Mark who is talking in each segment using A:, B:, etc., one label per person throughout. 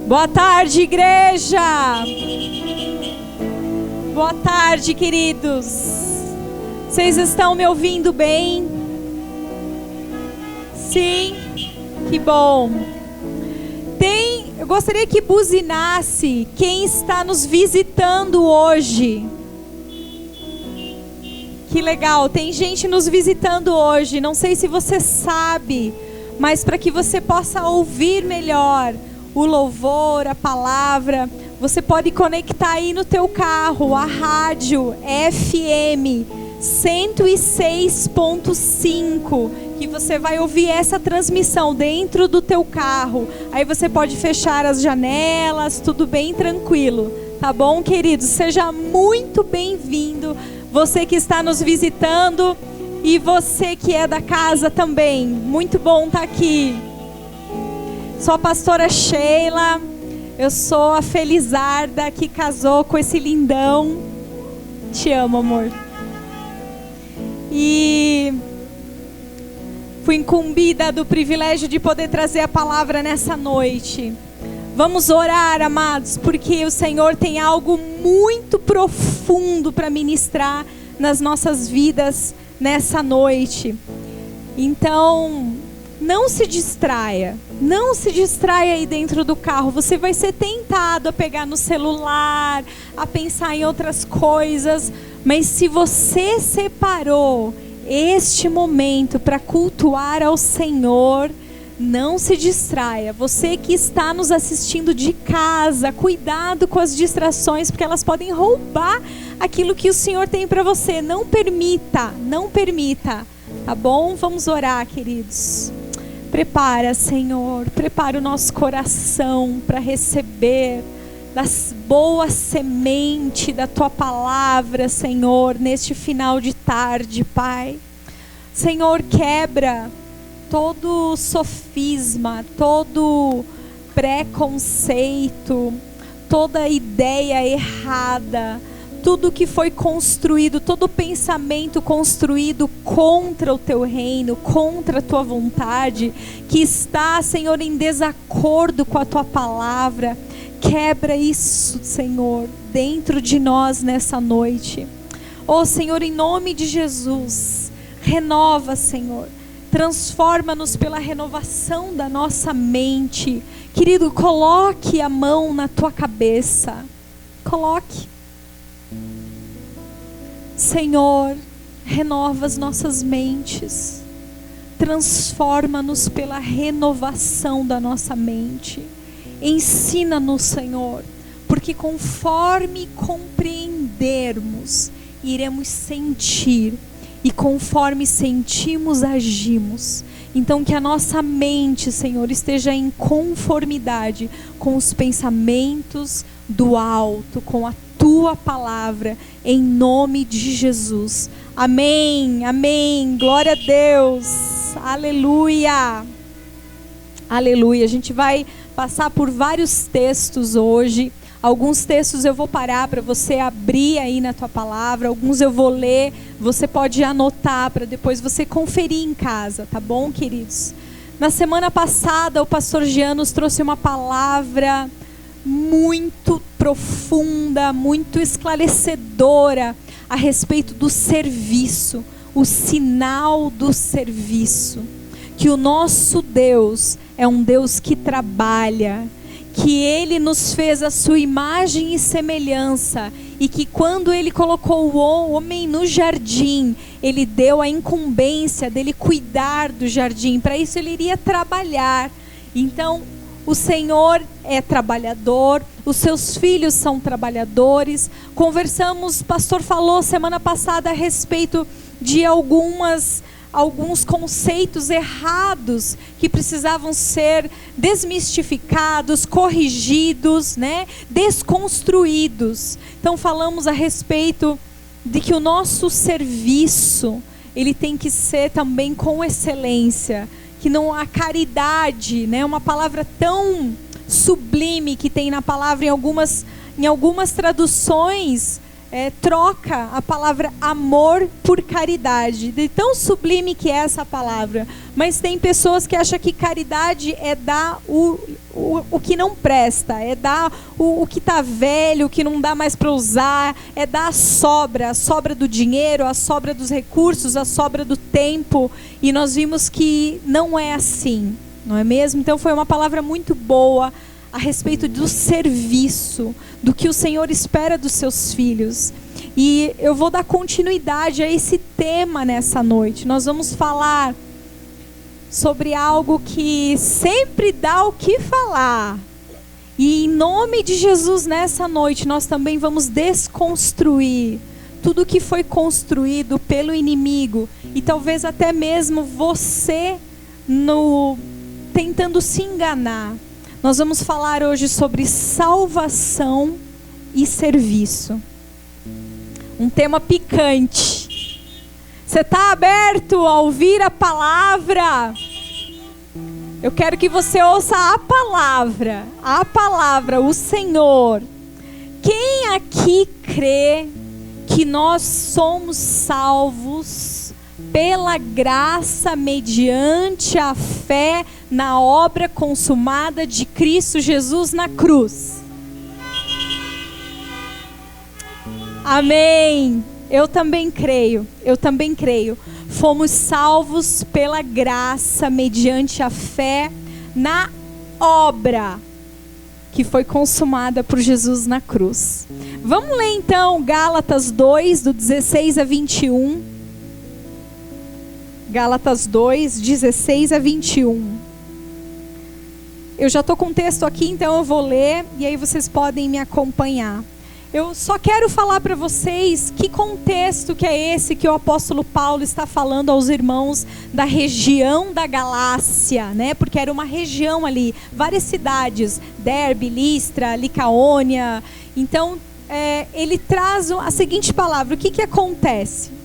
A: Boa tarde, igreja. Boa tarde, queridos. Vocês estão me ouvindo bem? Sim? Que bom. Eu gostaria que buzinasse quem está nos visitando hoje. Que legal, tem gente nos visitando hoje. Não sei se você sabe, mas para que você possa ouvir melhor o louvor, a palavra, você pode conectar aí no teu carro a rádio FM 106.5, que você vai ouvir essa transmissão dentro do teu carro. Aí você pode fechar as janelas, tudo bem tranquilo, tá bom, queridos? Seja muito bem-vindo, você que está nos visitando e você que é da casa também. Muito bom estar aqui. Sou a pastora Sheila, eu sou a Felizarda que casou com esse lindão. Te amo, amor. E fui incumbida do privilégio de poder trazer a palavra nessa noite. Vamos orar, amados, porque o Senhor tem algo muito profundo para ministrar nas nossas vidas nessa noite. Então, não se distraia aí dentro do carro. Você vai ser tentado a pegar no celular, a pensar em outras coisas. Mas se você separou este momento para cultuar ao Senhor, não se distraia. Você que está nos assistindo de casa, cuidado com as distrações, porque elas podem roubar aquilo que o Senhor tem para você. Não permita, tá bom? Vamos orar, queridos. Prepara, Senhor, prepara o nosso coração para receber das boas sementes da Tua palavra, Senhor, neste final de tarde, Pai. Senhor, quebra todo sofisma, todo preconceito, toda ideia errada, tudo que foi construído, todo pensamento construído contra o Teu reino, contra a Tua vontade, que está, Senhor, em desacordo com a Tua palavra. Quebra isso, Senhor, dentro de nós nessa noite. Oh, Senhor, em nome de Jesus, renova, Senhor. Transforma-nos pela renovação da nossa mente. Querido, coloque a mão na tua cabeça. Coloque. Senhor, renova as nossas mentes. Transforma-nos pela renovação da nossa mente. Ensina-nos, Senhor, porque conforme compreendermos, iremos sentir, e conforme sentimos, agimos. Então que a nossa mente, Senhor, esteja em conformidade com os pensamentos do alto, com a Tua palavra, em nome de Jesus. Amém, amém, glória a Deus, aleluia, aleluia. A gente vai passar por vários textos hoje. Alguns textos eu vou parar para você abrir aí na tua palavra. Alguns eu vou ler. Você pode anotar para depois você conferir em casa, tá bom, queridos? Na semana passada, o pastor Jean nos trouxe uma palavra muito profunda, muito esclarecedora a respeito do serviço, o sinal do serviço. Que o nosso Deus é um Deus que trabalha, que Ele nos fez a sua imagem e semelhança, e que quando Ele colocou o homem no jardim, Ele deu a incumbência dele cuidar do jardim. Para isso Ele iria trabalhar. Então o Senhor é trabalhador, os seus filhos são trabalhadores. Conversamos, o pastor falou semana passada a respeito de alguns conceitos errados que precisavam ser desmistificados, corrigidos, né? Desconstruídos. Então falamos a respeito de que o nosso serviço, ele tem que ser também com excelência, que não há caridade, né? Uma palavra tão sublime que tem na palavra em algumas traduções, troca a palavra amor por caridade. De tão sublime que é essa palavra. Mas tem pessoas que acham que caridade é dar o que não presta, é dar o que está velho, o que não dá mais para usar, é dar a sobra do dinheiro, a sobra dos recursos, a sobra do tempo. E nós vimos que não é assim, não é mesmo? Então foi uma palavra muito boa a respeito do serviço, do que o Senhor espera dos seus filhos. E eu vou dar continuidade a esse tema nessa noite. Nós vamos falar sobre algo que sempre dá o que falar. E em nome de Jesus, nessa noite, nós também vamos desconstruir tudo que foi construído pelo inimigo. E talvez até mesmo você tentando se enganar. Nós vamos falar hoje sobre salvação e serviço. Um tema picante. Você está aberto a ouvir a palavra? Eu quero que você ouça a palavra, o Senhor. Quem aqui crê que nós somos salvos pela graça mediante a fé na obra consumada de Cristo Jesus na cruz? Amém. Eu também creio. Fomos salvos pela graça mediante a fé na obra que foi consumada por Jesus na cruz. Vamos ler então Gálatas 2, do 16 a 21. Gálatas 2, 16 a 21. Eu já estou com o texto aqui, então eu vou ler e aí vocês podem me acompanhar. Eu só quero falar para vocês que contexto que é esse que o apóstolo Paulo está falando aos irmãos da região da Galácia, né? Porque era uma região ali, várias cidades, Derbe, Listra, Licaônia. Então, ele traz a seguinte palavra: o que acontece?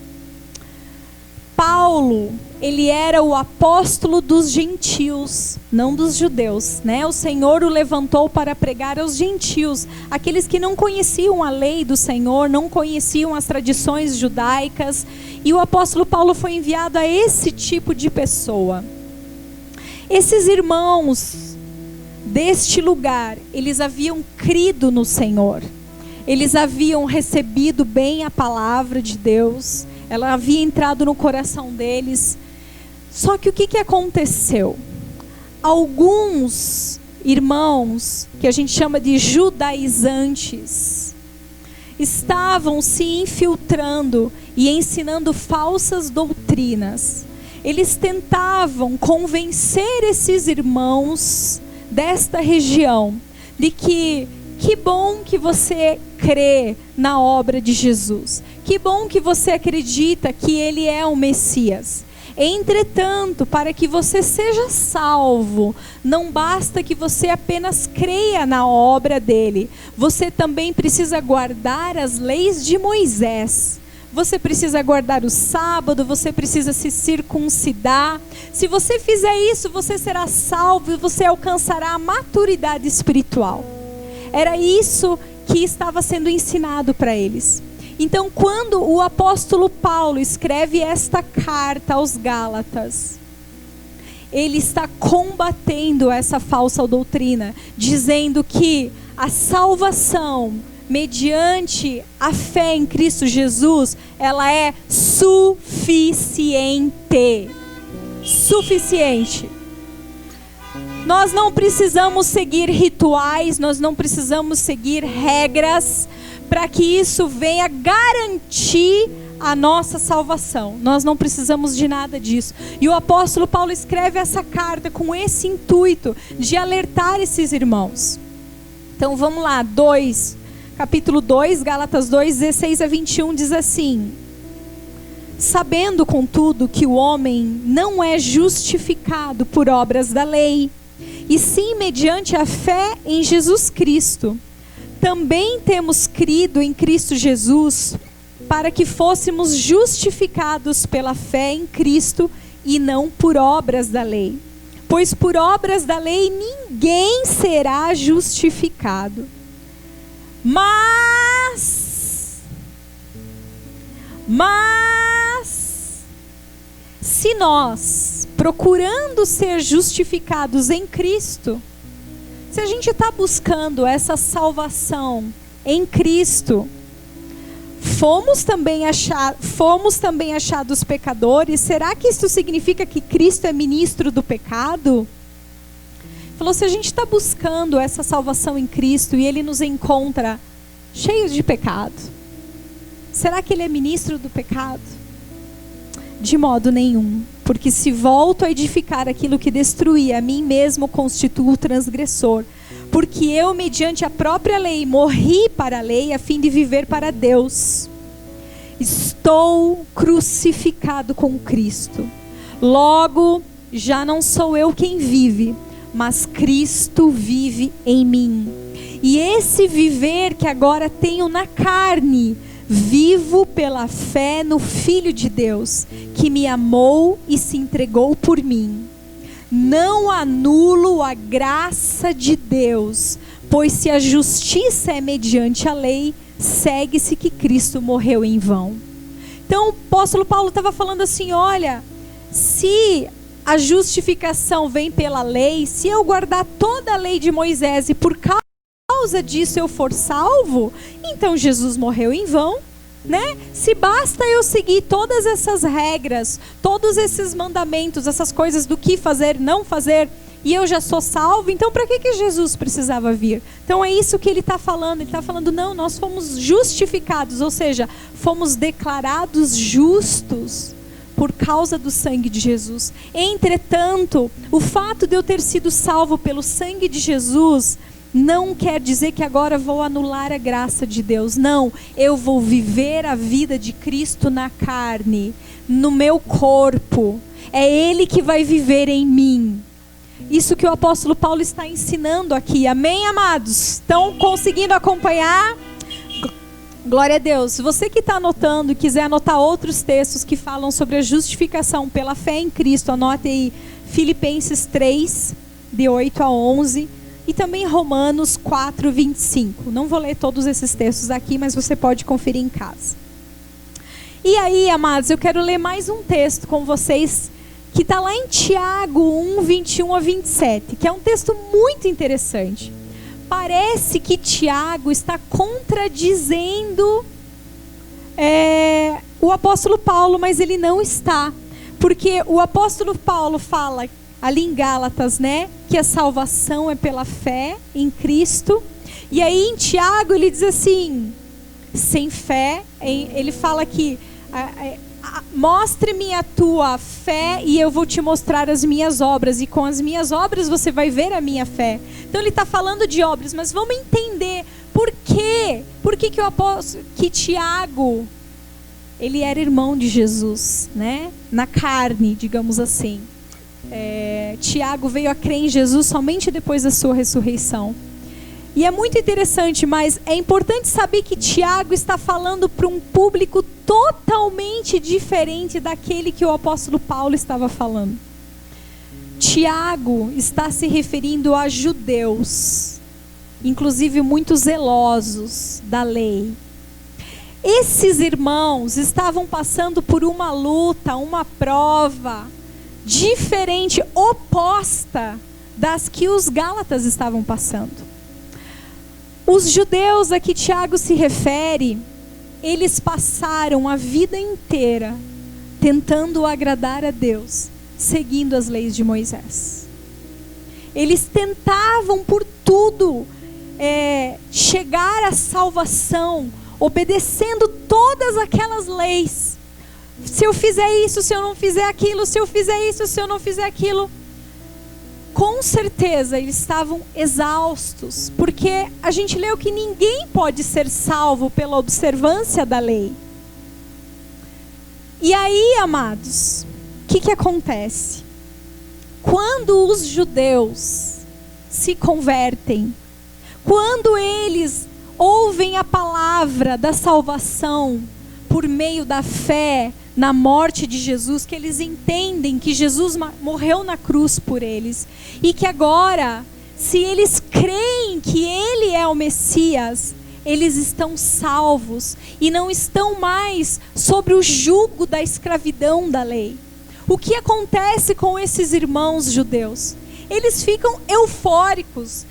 A: Paulo, ele era o apóstolo dos gentios, não dos judeus, né? O Senhor o levantou para pregar aos gentios, aqueles que não conheciam a lei do Senhor, não conheciam as tradições judaicas, e o apóstolo Paulo foi enviado a esse tipo de pessoa. Esses irmãos deste lugar, eles haviam crido no Senhor, eles haviam recebido bem a palavra de Deus, ela havia entrado no coração deles. Só que o que aconteceu? Alguns irmãos, que a gente chama de judaizantes, estavam se infiltrando e ensinando falsas doutrinas. Eles tentavam convencer esses irmãos desta região de que bom que você crê na obra de Jesus. Que bom que você acredita que Ele é o Messias. Entretanto, para que você seja salvo, não basta que você apenas creia na obra dele. Você também precisa guardar as leis de Moisés. Você precisa guardar o sábado, você precisa se circuncidar. Se você fizer isso, você será salvo e você alcançará a maturidade espiritual. Era isso que estava sendo ensinado para eles. Então, quando o apóstolo Paulo escreve esta carta aos Gálatas, ele está combatendo essa falsa doutrina, dizendo que a salvação mediante a fé em Cristo Jesus, ela é suficiente. Suficiente. Nós não precisamos seguir rituais, nós não precisamos seguir regras para que isso venha garantir a nossa salvação. Nós não precisamos de nada disso. E o apóstolo Paulo escreve essa carta com esse intuito de alertar esses irmãos. Então vamos lá, capítulo 2, Gálatas 2, 16 a 21 diz assim: sabendo, contudo, que o homem não é justificado por obras da lei, e sim mediante a fé em Jesus Cristo. Também temos crido em Cristo Jesus para que fôssemos justificados pela fé em Cristo e não por obras da lei. Pois por obras da lei ninguém será justificado. Mas Mas, se nós, procurando ser justificados em Cristo, se a gente está buscando essa salvação em Cristo, fomos também achados pecadores, será que isso significa que Cristo é ministro do pecado? Falou, se a gente está buscando essa salvação em Cristo e Ele nos encontra cheios de pecado, será que Ele é ministro do pecado? De modo nenhum, porque se volto a edificar aquilo que destruí, a mim mesmo constituo transgressor, porque eu, mediante a própria lei, morri para a lei a fim de viver para Deus. Estou crucificado com Cristo. Logo, já não sou eu quem vive, mas Cristo vive em mim. E esse viver que agora tenho na carne, vivo pela fé no Filho de Deus, que me amou e se entregou por mim. Não anulo a graça de Deus, pois se a justiça é mediante a lei, segue-se que Cristo morreu em vão. Então o apóstolo Paulo estava falando assim, olha, se a justificação vem pela lei, se eu guardar toda a lei de Moisés e por causa disso eu for salvo, então Jesus morreu em vão, né? Se basta eu seguir todas essas regras, todos esses mandamentos, essas coisas do que fazer, não fazer, e eu já sou salvo, então para que Jesus precisava vir? Então é isso que ele está falando. Ele está falando, não, nós fomos justificados, ou seja, fomos declarados justos por causa do sangue de Jesus. Entretanto, o fato de eu ter sido salvo pelo sangue de Jesus não quer dizer que agora vou anular a graça de Deus. Não, eu vou viver a vida de Cristo na carne, no meu corpo. É Ele que vai viver em mim. Isso que o apóstolo Paulo está ensinando aqui. Amém, amados? Estão conseguindo acompanhar? Glória a Deus. Se você que está anotando e quiser anotar outros textos que falam sobre a justificação pela fé em Cristo, anote aí Filipenses 3, de 8 a 11. E também Romanos 4, 25. Não vou ler todos esses textos aqui, mas você pode conferir em casa. E aí, amados, eu quero ler mais um texto com vocês, que está lá em Tiago 1, 21 a 27, que é um texto muito interessante. Parece que Tiago está contradizendo o apóstolo Paulo, mas ele não está. Porque o apóstolo Paulo fala ali em Gálatas, né, que a salvação é pela fé em Cristo. E aí em Tiago ele diz assim, sem fé, ele fala que mostre-me a tua fé e eu vou te mostrar as minhas obras, e com as minhas obras você vai ver a minha fé. Então ele está falando de obras, mas vamos entender por quê? Por que o apóstolo, que Tiago, ele era irmão de Jesus, né, na carne, digamos assim. Tiago veio a crer em Jesus somente depois da sua ressurreição. E é muito interessante, mas é importante saber que Tiago está falando para um público totalmente diferente daquele que o apóstolo Paulo estava falando. Tiago está se referindo a judeus, inclusive muito zelosos da lei. Esses irmãos estavam passando por uma luta, uma prova diferente, oposta das que os gálatas estavam passando. Os judeus a que Tiago se refere, eles passaram a vida inteira tentando agradar a Deus, seguindo as leis de Moisés. Eles tentavam por tudo chegar à salvação, obedecendo todas aquelas leis. Se eu fizer isso, se eu não fizer aquilo, se eu fizer isso, se eu não fizer aquilo. Com certeza eles estavam exaustos, porque a gente leu que ninguém pode ser salvo pela observância da lei. E aí, amados, o que acontece? Quando os judeus se convertem, quando eles ouvem a palavra da salvação por meio da fé na morte de Jesus, que eles entendem que Jesus morreu na cruz por eles, e que agora, se eles creem que Ele é o Messias, eles estão salvos e não estão mais sobre o jugo da escravidão da lei. O que acontece com esses irmãos judeus? Eles ficam eufóricos,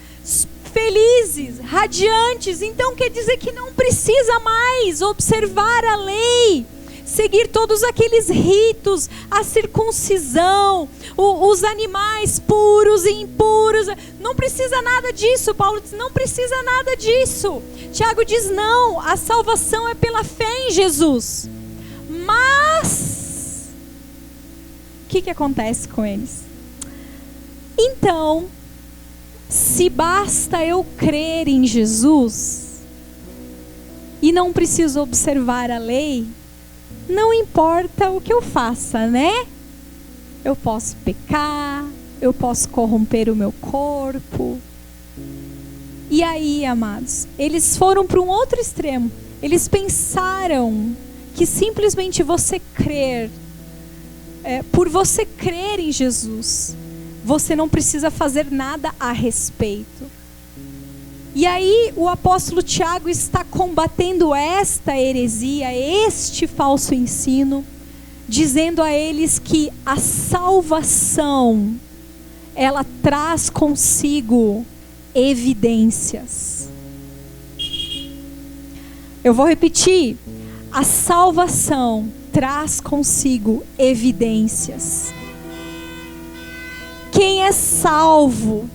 A: felizes, radiantes. Então quer dizer que não precisa mais observar a lei, seguir todos aqueles ritos, a circuncisão, os animais puros e impuros. Não precisa nada disso. Paulo diz, não precisa nada disso. Tiago diz, não, a salvação é pela fé em Jesus. Mas o que acontece com eles? Então, se basta eu crer em Jesus e não preciso observar a lei, não importa o que eu faça, né? Eu posso pecar, eu posso corromper o meu corpo. E aí, amados, eles foram para um outro extremo. Eles pensaram que simplesmente você crer, por você crer em Jesus, você não precisa fazer nada a respeito. E aí o apóstolo Tiago está combatendo esta heresia, este falso ensino, dizendo a eles que a salvação, ela traz consigo evidências. Eu vou repetir. A salvação traz consigo evidências. Quem é salvo,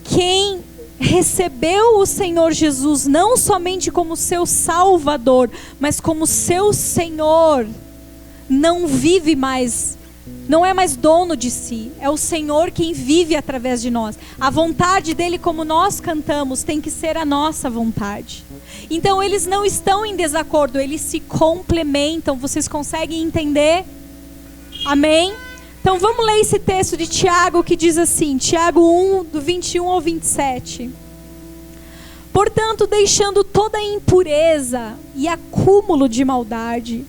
A: quem recebeu o Senhor Jesus não somente como seu Salvador, mas como seu Senhor, não vive mais, não é mais dono de si, é o Senhor quem vive através de nós. A vontade dele, como nós cantamos, tem que ser a nossa vontade. Então eles não estão em desacordo, eles se complementam. Vocês conseguem entender? Amém? Então vamos ler esse texto de Tiago que diz assim, Tiago 1, do 21 ao 27. Portanto, deixando toda impureza e acúmulo de maldade,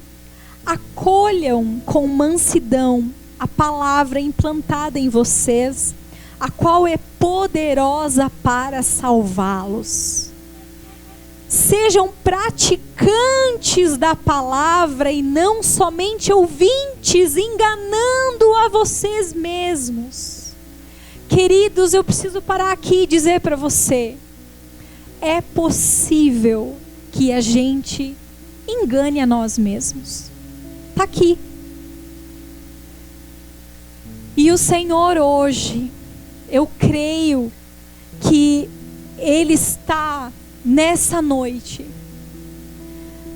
A: acolham com mansidão a palavra implantada em vocês, a qual é poderosa para salvá-los. Sejam praticantes da palavra e não somente ouvintes, enganando a vocês mesmos. Queridos, eu preciso parar aqui e dizer para você, é possível que a gente engane a nós mesmos. Está aqui. E o Senhor hoje, eu creio que Ele está nessa noite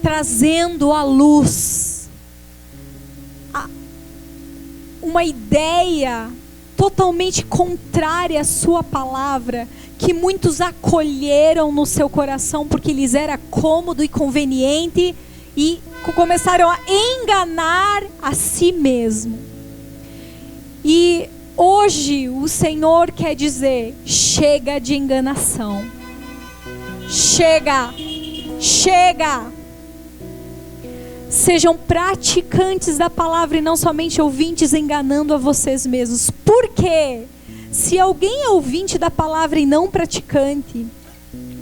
A: trazendo à luz uma ideia totalmente contrária à sua palavra, que muitos acolheram no seu coração porque lhes era cômodo e conveniente e começaram a enganar a si mesmo. E hoje o Senhor quer dizer, chega de enganação. Chega, chega. Sejam praticantes da palavra e não somente ouvintes, enganando a vocês mesmos. Por quê? Se alguém é ouvinte da palavra e não praticante,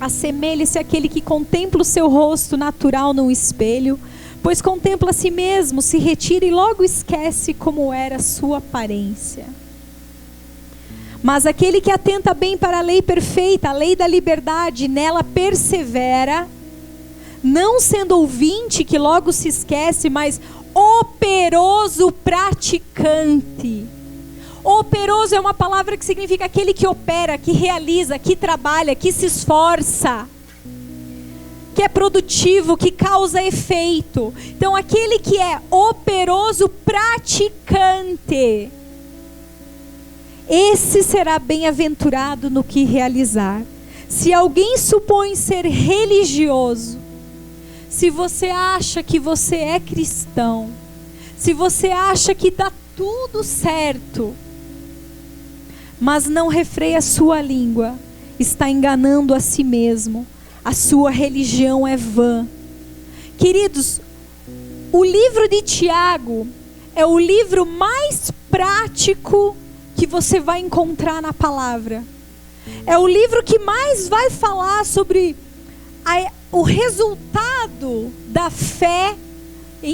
A: assemelhe-se àquele que contempla o seu rosto natural num espelho, pois contempla a si mesmo, se retira e logo esquece como era a sua aparência. Mas aquele que atenta bem para a lei perfeita, a lei da liberdade, nela persevera, não sendo ouvinte que logo se esquece, mas operoso praticante. Operoso é uma palavra que significa aquele que opera, que realiza, que trabalha, que se esforça, que é produtivo, que causa efeito. Então aquele que é operoso praticante, esse será bem-aventurado no que realizar. Se alguém supõe ser religioso, se você acha que você é cristão, se você acha que está tudo certo, mas não refreia a sua língua, está enganando a si mesmo, a sua religião é vã. Queridos, o livro de Tiago é o livro mais prático que você vai encontrar na palavra. É o livro que mais vai falar sobre o resultado da fé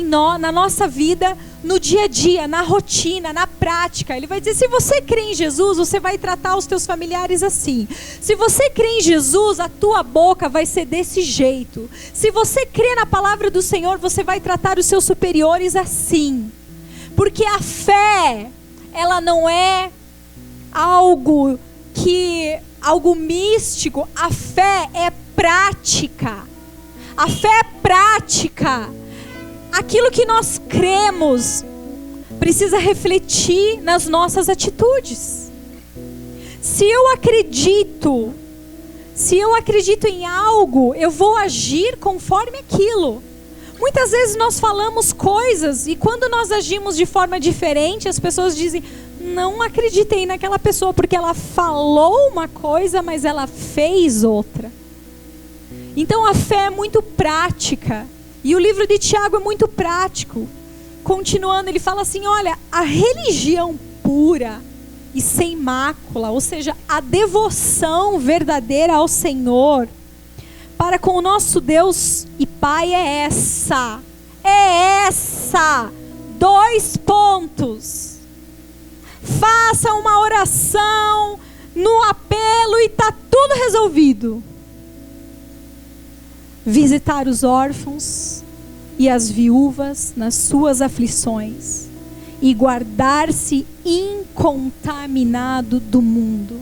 A: na nossa vida, no dia a dia, na rotina, na prática. Ele vai dizer, se você crê em Jesus, você vai tratar os teus familiares assim. Se você crê em Jesus, a tua boca vai ser desse jeito. Se você crê na palavra do Senhor, você vai tratar os seus superiores assim. Porque a fé, ela não é algo místico. A fé é prática. A fé é prática. Aquilo que nós cremos precisa refletir nas nossas atitudes. Se eu acredito em algo, eu vou agir conforme aquilo. Muitas vezes nós falamos coisas e quando nós agimos de forma diferente, as pessoas dizem, não acreditei naquela pessoa porque ela falou uma coisa, mas ela fez outra. Então a fé é muito prática. E o livro de Tiago é muito prático. Continuando, ele fala assim, olha, a religião pura e sem mácula, ou seja, a devoção verdadeira ao Senhor, para com o nosso Deus e Pai é essa. É essa. 2 pontos. Faça uma oração no apelo e está tudo resolvido. Visitar os órfãos e as viúvas nas suas aflições e guardar-se incontaminado do mundo.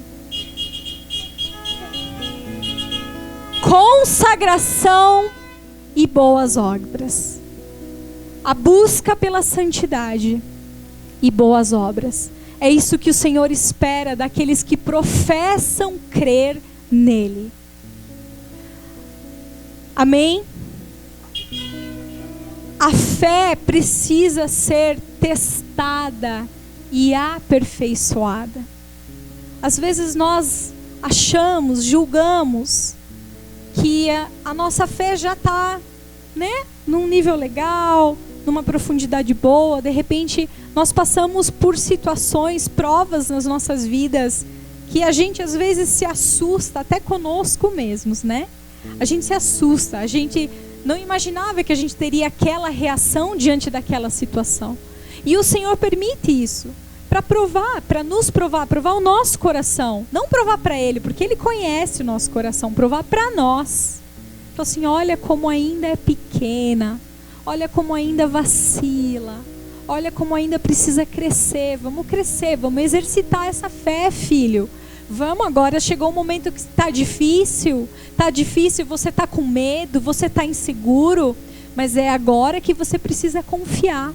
A: Consagração e boas obras. A busca pela santidade e boas obras. É isso que o Senhor espera daqueles que professam crer nele. Amém? A fé precisa ser testada e aperfeiçoada. Às vezes nós achamos, julgamos que a nossa fé já está, num nível legal, numa profundidade boa. De repente nós passamos por situações, provas nas nossas vidas que a gente às vezes se assusta até conosco mesmos, A gente se assusta, a gente não imaginava que a gente teria aquela reação diante daquela situação. E o Senhor permite isso para provar, para nos provar o nosso coração. Não provar para Ele, porque Ele conhece o nosso coração, provar para nós. Então assim, olha como ainda é pequena, olha como ainda vacila, olha como ainda precisa crescer, vamos exercitar essa fé, filho. Vamos agora, chegou um momento que está difícil, você está com medo, você está inseguro, mas é agora que você precisa confiar,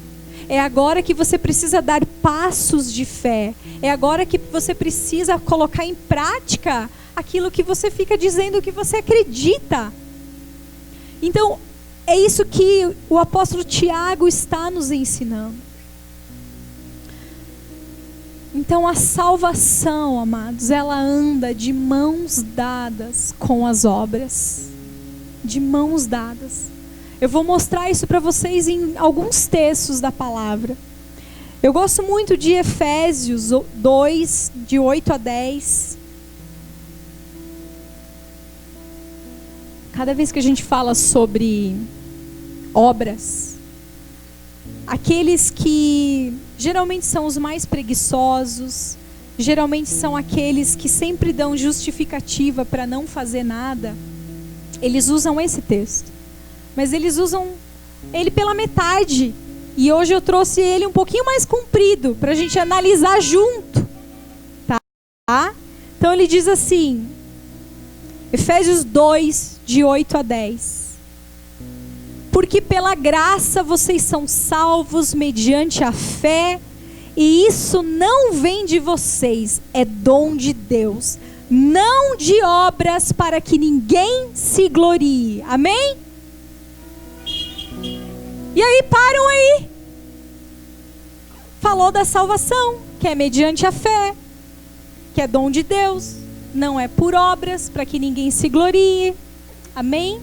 A: é agora que você precisa dar passos de fé, é agora que você precisa colocar em prática aquilo que você fica dizendo que você acredita. Então, é isso que o apóstolo Tiago está nos ensinando. Então a salvação, amados, ela anda de mãos dadas com as obras. De mãos dadas. Eu vou mostrar isso para vocês em alguns textos da palavra. Eu gosto muito de Efésios 2, de 8 a 10. Cada vez que a gente fala sobre obras, aqueles que geralmente são os mais preguiçosos, geralmente são aqueles que sempre dão justificativa para não fazer nada, eles usam esse texto. Mas eles usam ele pela metade. E hoje eu trouxe ele um pouquinho mais comprido, para a gente analisar junto. Tá? Então ele diz assim, Efésios 2, de 8 a 10. Porque pela graça vocês são salvos mediante a fé, e isso não vem de vocês, é dom de Deus, não de obras para que ninguém se glorie. Amém? E aí, param aí. Falou da salvação, que é mediante a fé, que é dom de Deus, não é por obras para que ninguém se glorie. Amém?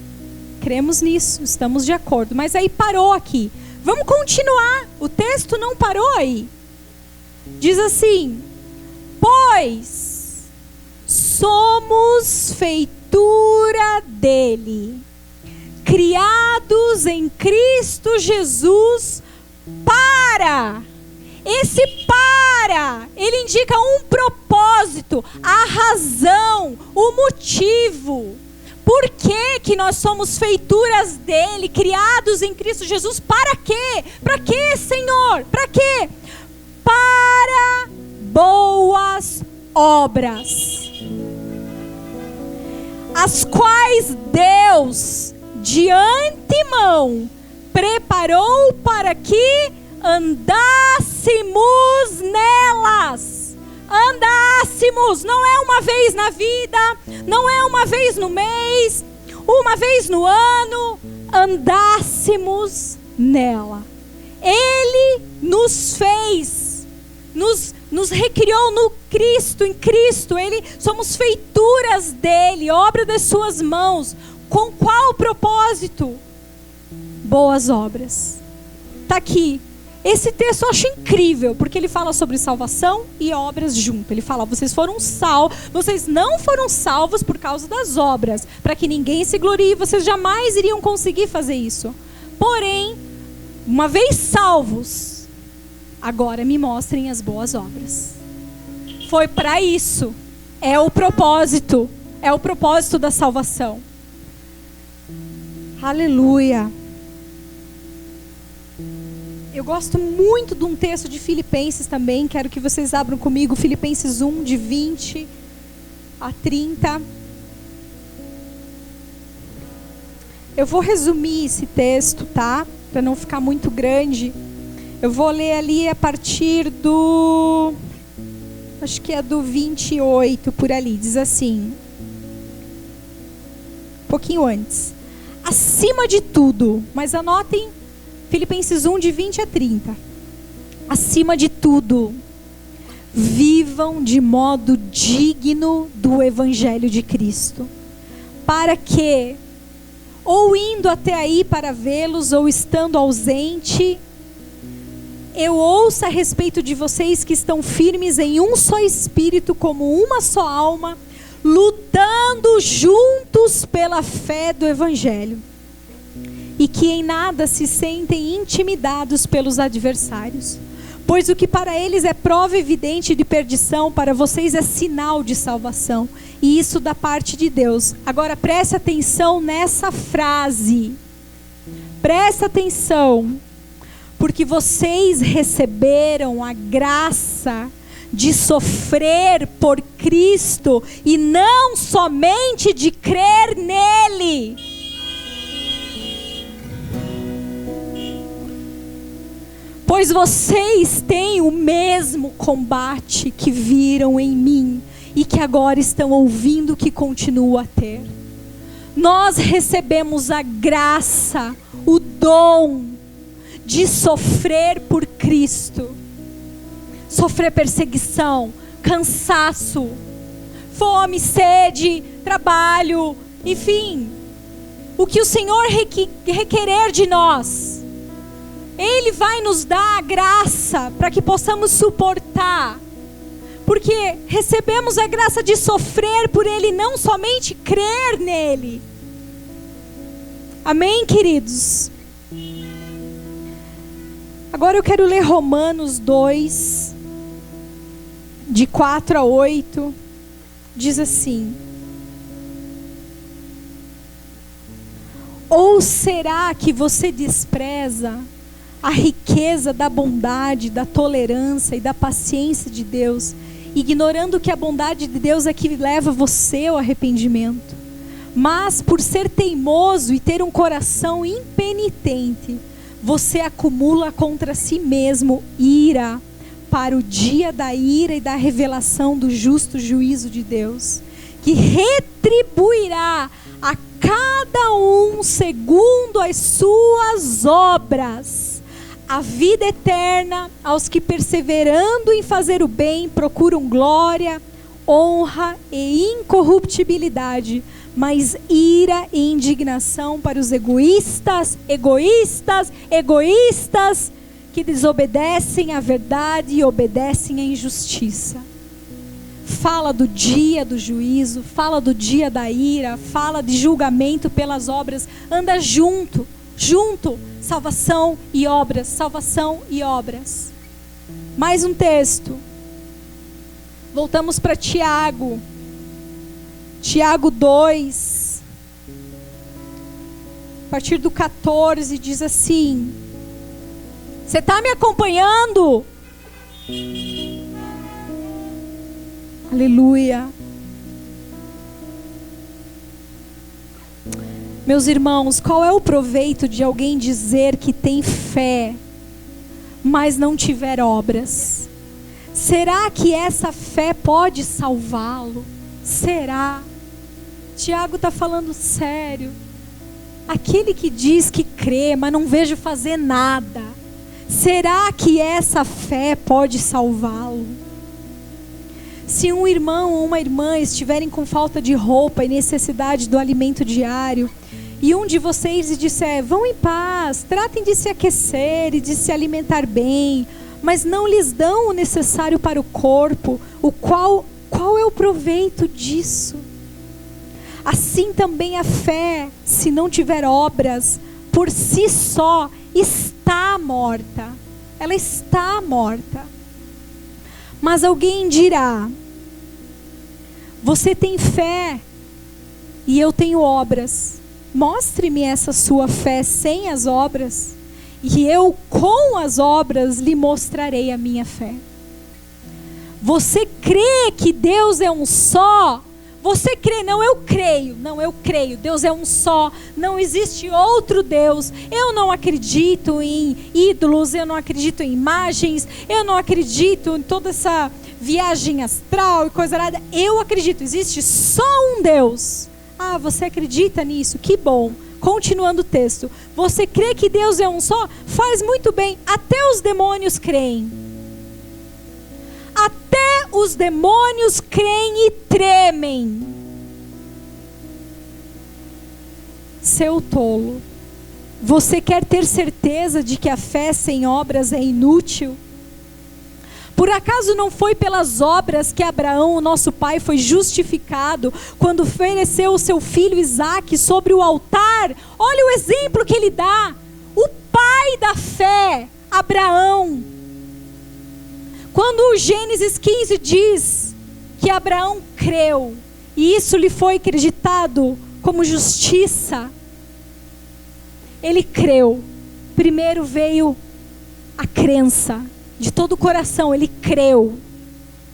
A: Cremos nisso, estamos de acordo. Mas aí parou aqui. Vamos continuar. O texto não parou aí. Diz assim: pois somos feitura dele, criados em Cristo Jesus para. Esse para, ele indica um propósito, a razão, o motivo. Por que nós somos feituras dele, criados em Cristo Jesus? Para quê? Para quê, Senhor? Para quê? Para boas obras, as quais Deus de antemão preparou para que andássemos nelas. Andássemos, não é uma vez na vida, não é uma vez no mês, uma vez no ano, andássemos nela. Ele nos fez, nos recriou no Cristo, em Cristo. Somos feituras dele, obra das suas mãos. Com qual propósito? Boas obras. Está aqui. Esse texto eu acho incrível, porque ele fala sobre salvação e obras junto. Ele fala, vocês foram salvos, vocês não foram salvos por causa das obras, para que ninguém se glorie, vocês jamais iriam conseguir fazer isso. Porém, uma vez salvos, agora me mostrem as boas obras. Foi para isso, é o propósito da salvação. Aleluia. Eu gosto muito de um texto de Filipenses também. Quero que vocês abram comigo Filipenses 1, de 20 a 30. Eu vou resumir esse texto, tá? Para não ficar muito grande. Eu vou ler ali a partir do... acho que é do 28, por ali. Diz assim. Um pouquinho antes. Acima de tudo, mas anotem Filipenses 1, de 20 a 30. Acima de tudo, vivam de modo digno do Evangelho de Cristo, para que, ou indo até aí para vê-los, ou estando ausente, eu ouça a respeito de vocês que estão firmes em um só espírito, como uma só alma, lutando juntos pela fé do Evangelho. E que em nada se sentem intimidados pelos adversários. Pois o que para eles é prova evidente de perdição, para vocês é sinal de salvação. E isso da parte de Deus. Agora preste atenção nessa frase. Preste atenção. Porque vocês receberam a graça de sofrer por Cristo e não somente de crer nele. Pois vocês têm o mesmo combate que viram em mim e que agora estão ouvindo que continua a ter. Nós recebemos a graça, o dom de sofrer por Cristo. Sofrer perseguição, cansaço, fome, sede, trabalho, enfim. O que o Senhor requerer de nós, Ele vai nos dar a graça para que possamos suportar. Porque recebemos a graça de sofrer por Ele, não somente crer nele. Amém, queridos? Agora eu quero ler Romanos 2, de 4 a 8. Diz assim: ou será que você despreza a riqueza da bondade, da tolerância e da paciência de Deus, ignorando que a bondade de Deus é que leva você ao arrependimento? Mas por ser teimoso e ter um coração impenitente, você acumula contra si mesmo ira para o dia da ira e da revelação do justo juízo de Deus, que retribuirá a cada um segundo as suas obras, a vida eterna aos que, perseverando em fazer o bem, procuram glória, honra e incorruptibilidade, mas ira e indignação para os egoístas, que desobedecem à verdade e obedecem à injustiça. fala do dia do juízo, fala do dia da ira, fala de julgamento pelas obras. Anda junto, salvação e obras, salvação e obras. Mais um texto. Voltamos para Tiago. Tiago 2, a partir do 14, diz assim: você está me acompanhando? Aleluia. Meus irmãos, qual é o proveito de alguém dizer que tem fé, mas não tiver obras? Será que essa fé pode salvá-lo? Será? Tiago está falando sério. Aquele que diz que crê, mas não vejo fazer nada, será que essa fé pode salvá-lo? Se um irmão ou uma irmã estiverem com falta de roupa e necessidade do alimento diário, e um de vocês lhe disser: vão em paz, tratem de se aquecer e de se alimentar bem, mas não lhes dão o necessário para o corpo, qual é o proveito disso? Assim também a fé, se não tiver obras, por si só está morta. Ela está morta. Mas alguém dirá: você tem fé e eu tenho obras. Mostre-me essa sua fé sem as obras, e eu com as obras lhe mostrarei a minha fé. Você crê que Deus é um só? Você crê? Não, eu creio. Não, eu creio. Deus é um só. Não existe outro Deus. Eu não acredito em ídolos. Eu não acredito em imagens. Eu não acredito em toda essa viagem astral e coisa nada. Eu acredito. Existe só um Deus. Ah, você acredita nisso? Que bom. Continuando o texto. Você crê que Deus é um só? Faz muito bem. Até os demônios creem. Até os demônios creem e tremem. Seu tolo, você quer ter certeza de que a fé sem obras é inútil? Por acaso não foi pelas obras que Abraão, o nosso pai, foi justificado quando ofereceu o seu filho Isaque sobre o altar? Olha o exemplo que ele dá. O pai da fé, Abraão. Quando o Gênesis 15 diz que Abraão creu e isso lhe foi acreditado como justiça, ele creu. Primeiro veio a crença de todo o coração, ele creu.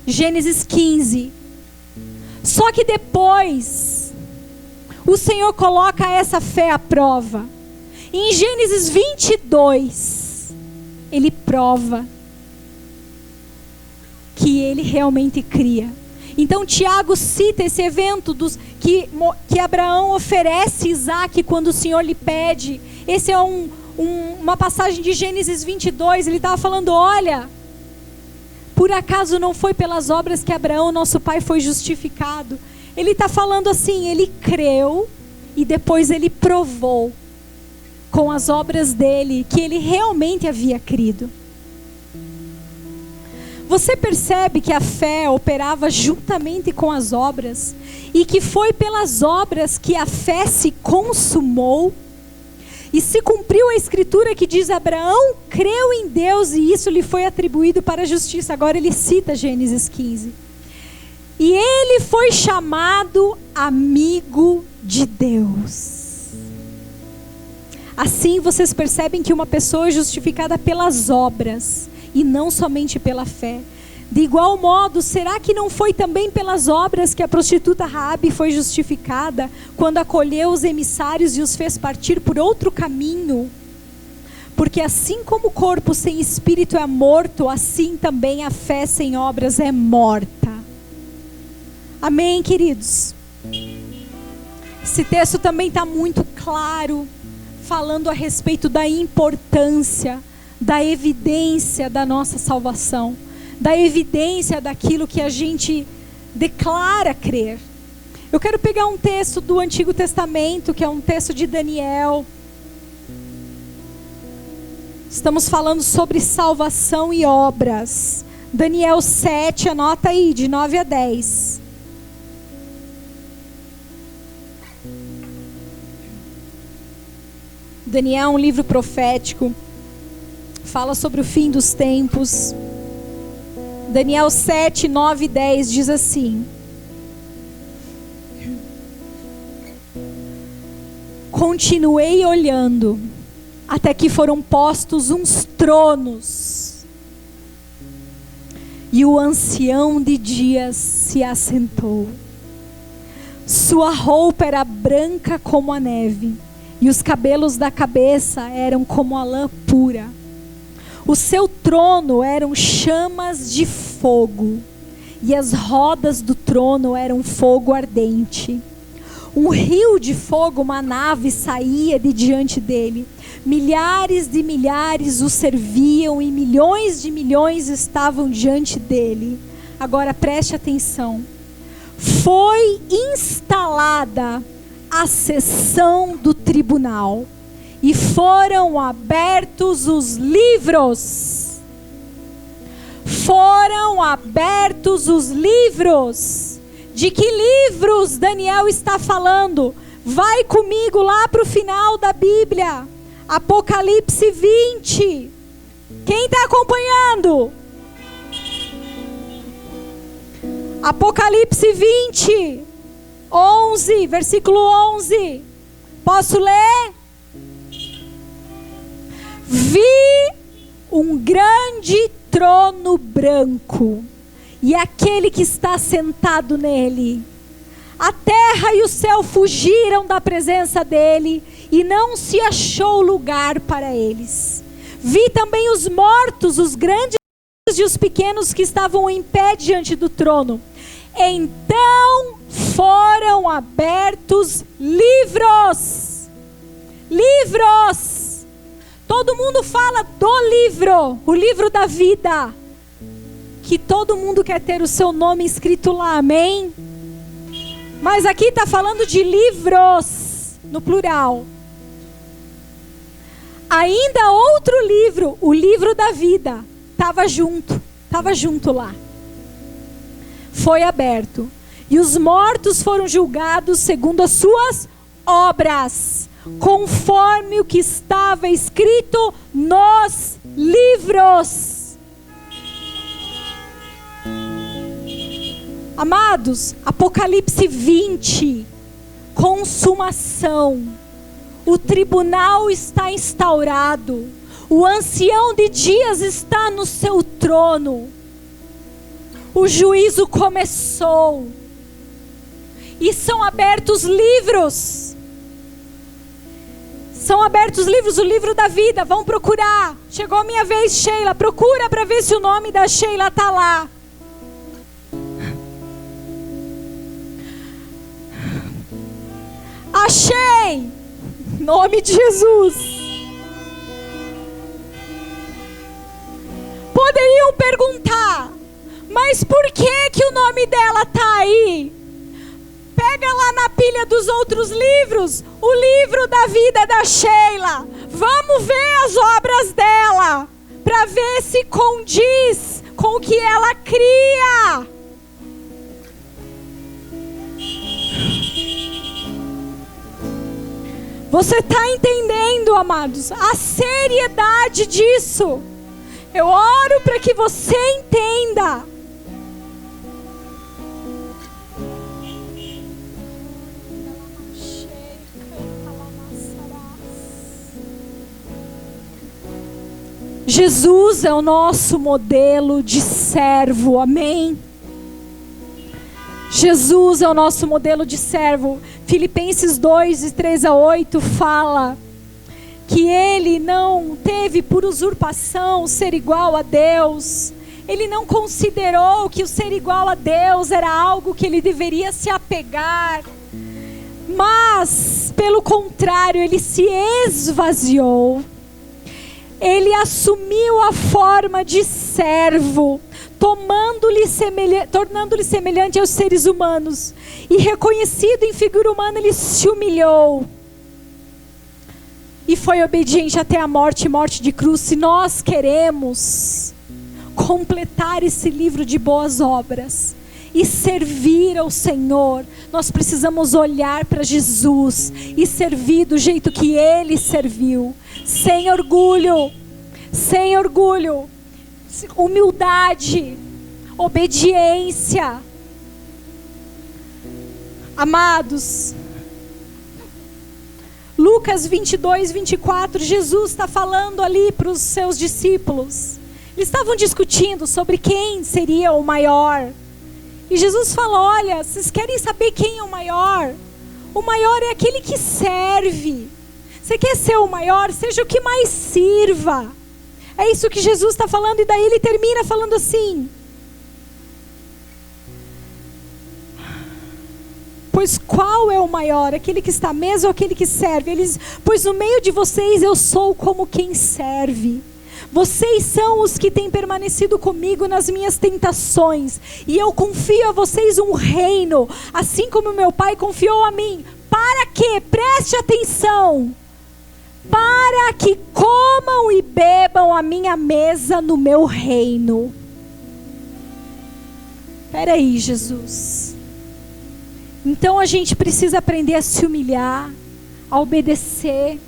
A: Gênesis 15. Só que depois o Senhor coloca essa fé à prova. Em Gênesis 22, ele prova que ele realmente cria. Então Tiago cita esse evento que Abraão oferece Isaque quando o Senhor lhe pede. Esse é uma passagem de Gênesis 22. Ele estava falando: olha, por acaso não foi pelas obras que Abraão, nosso pai, foi justificado? Ele está falando assim, ele creu e depois ele provou com as obras dele que ele realmente havia crido. Você percebe que a fé operava juntamente com as obras e que foi pelas obras que a fé se consumou? E se cumpriu a escritura que diz: Abraão creu em Deus e isso lhe foi atribuído para a justiça. Agora ele cita Gênesis 15. E ele foi chamado amigo de Deus. Assim vocês percebem que uma pessoa é justificada pelas obras e não somente pela fé. De igual modo, será que não foi também pelas obras que a prostituta Raabe foi justificada quando acolheu os emissários e os fez partir por outro caminho? Porque assim como o corpo sem espírito é morto, assim também a fé sem obras é morta. Amém, queridos? Esse texto também está muito claro, falando a respeito da importância, da evidência da nossa salvação, da evidência daquilo que a gente declara crer. Eu quero pegar um texto do Antigo Testamento, que é um texto de Daniel. Estamos falando sobre salvação e obras. Daniel 7, anota aí, de 9 a 10. Daniel é um livro profético, fala sobre o fim dos tempos. Daniel 7, 9 e 10 diz assim: continuei olhando, até que foram postos uns tronos, e o ancião de dias se assentou. Sua roupa era branca como a neve, e os cabelos da cabeça eram como a lã pura. O seu trono eram chamas de fogo, e as rodas do trono eram fogo ardente. Um rio de fogo manava e saía de diante dele. Milhares de milhares o serviam, e milhões de milhões estavam diante dele. Agora preste atenção. Foi instalada a sessão do tribunal, e foram abertos os livros. Foram abertos os livros. De que livros Daniel está falando? Vai comigo lá para o final da Bíblia. Apocalipse 20. Quem está acompanhando? Apocalipse 20, 11, versículo 11. Posso ler? Vi um grande trono branco, e aquele que está sentado nele. A terra e o céu fugiram da presença dele, e não se achou lugar para eles. Vi também os mortos, os grandes e os pequenos, que estavam em pé diante do trono. Então foram abertos livros. Livros. Todo mundo fala do livro, o livro da vida, que todo mundo quer ter o seu nome escrito lá, amém? Mas aqui está falando de livros, no plural. Ainda outro livro, o livro da vida, estava junto lá. Foi aberto. E os mortos foram julgados segundo as suas obras, conforme o que estava escrito nos livros. Amados, Apocalipse 20, consumação. O tribunal está instaurado. O ancião de dias está no seu trono. O juízo começou. E são abertos livros. São abertos livros, o livro da vida. Vão procurar. Chegou a minha vez, Sheila. Procura para ver se o nome da Sheila está lá. Achei! Nome de Jesus. Poderiam perguntar, mas por que o nome dela está aí? Pega lá na pilha dos outros livros, o livro da vida da Sheila. Vamos ver as obras dela, para ver se condiz com o que ela cria. Você está entendendo, amados, a seriedade disso? Eu oro para que você entenda. Jesus é o nosso modelo de servo, amém? Jesus é o nosso modelo de servo. Filipenses 2, de 3 a 8 fala que ele não teve por usurpação ser igual a Deus. Ele não considerou que o ser igual a Deus era algo que ele deveria se apegar. Mas, pelo contrário, ele se esvaziou. Ele assumiu a forma de servo, tornando-lhe semelhante aos seres humanos. E reconhecido em figura humana, ele se humilhou. E foi obediente até a morte, morte de cruz. Se nós queremos completar esse livro de boas obras e servir ao Senhor, nós precisamos olhar para Jesus e servir do jeito que Ele serviu, sem orgulho, humildade, obediência. Amados, Lucas 22, 24, Jesus está falando ali para os seus discípulos. Eles estavam discutindo sobre quem seria o maior. E Jesus fala: olha, vocês querem saber quem é o maior? O maior é aquele que serve. Você quer ser o maior? Seja o que mais sirva. É isso que Jesus está falando. E daí ele termina falando assim: pois qual é o maior? Aquele que está à mesa ou aquele que serve? Pois no meio de vocês eu sou como quem serve. Vocês são os que têm permanecido comigo nas minhas tentações, e eu confio a vocês um reino, assim como meu Pai confiou a mim. Para que? Preste atenção. Para que comam e bebam a minha mesa no meu reino. Espera aí, Jesus. Então a gente precisa aprender a se humilhar, a obedecer,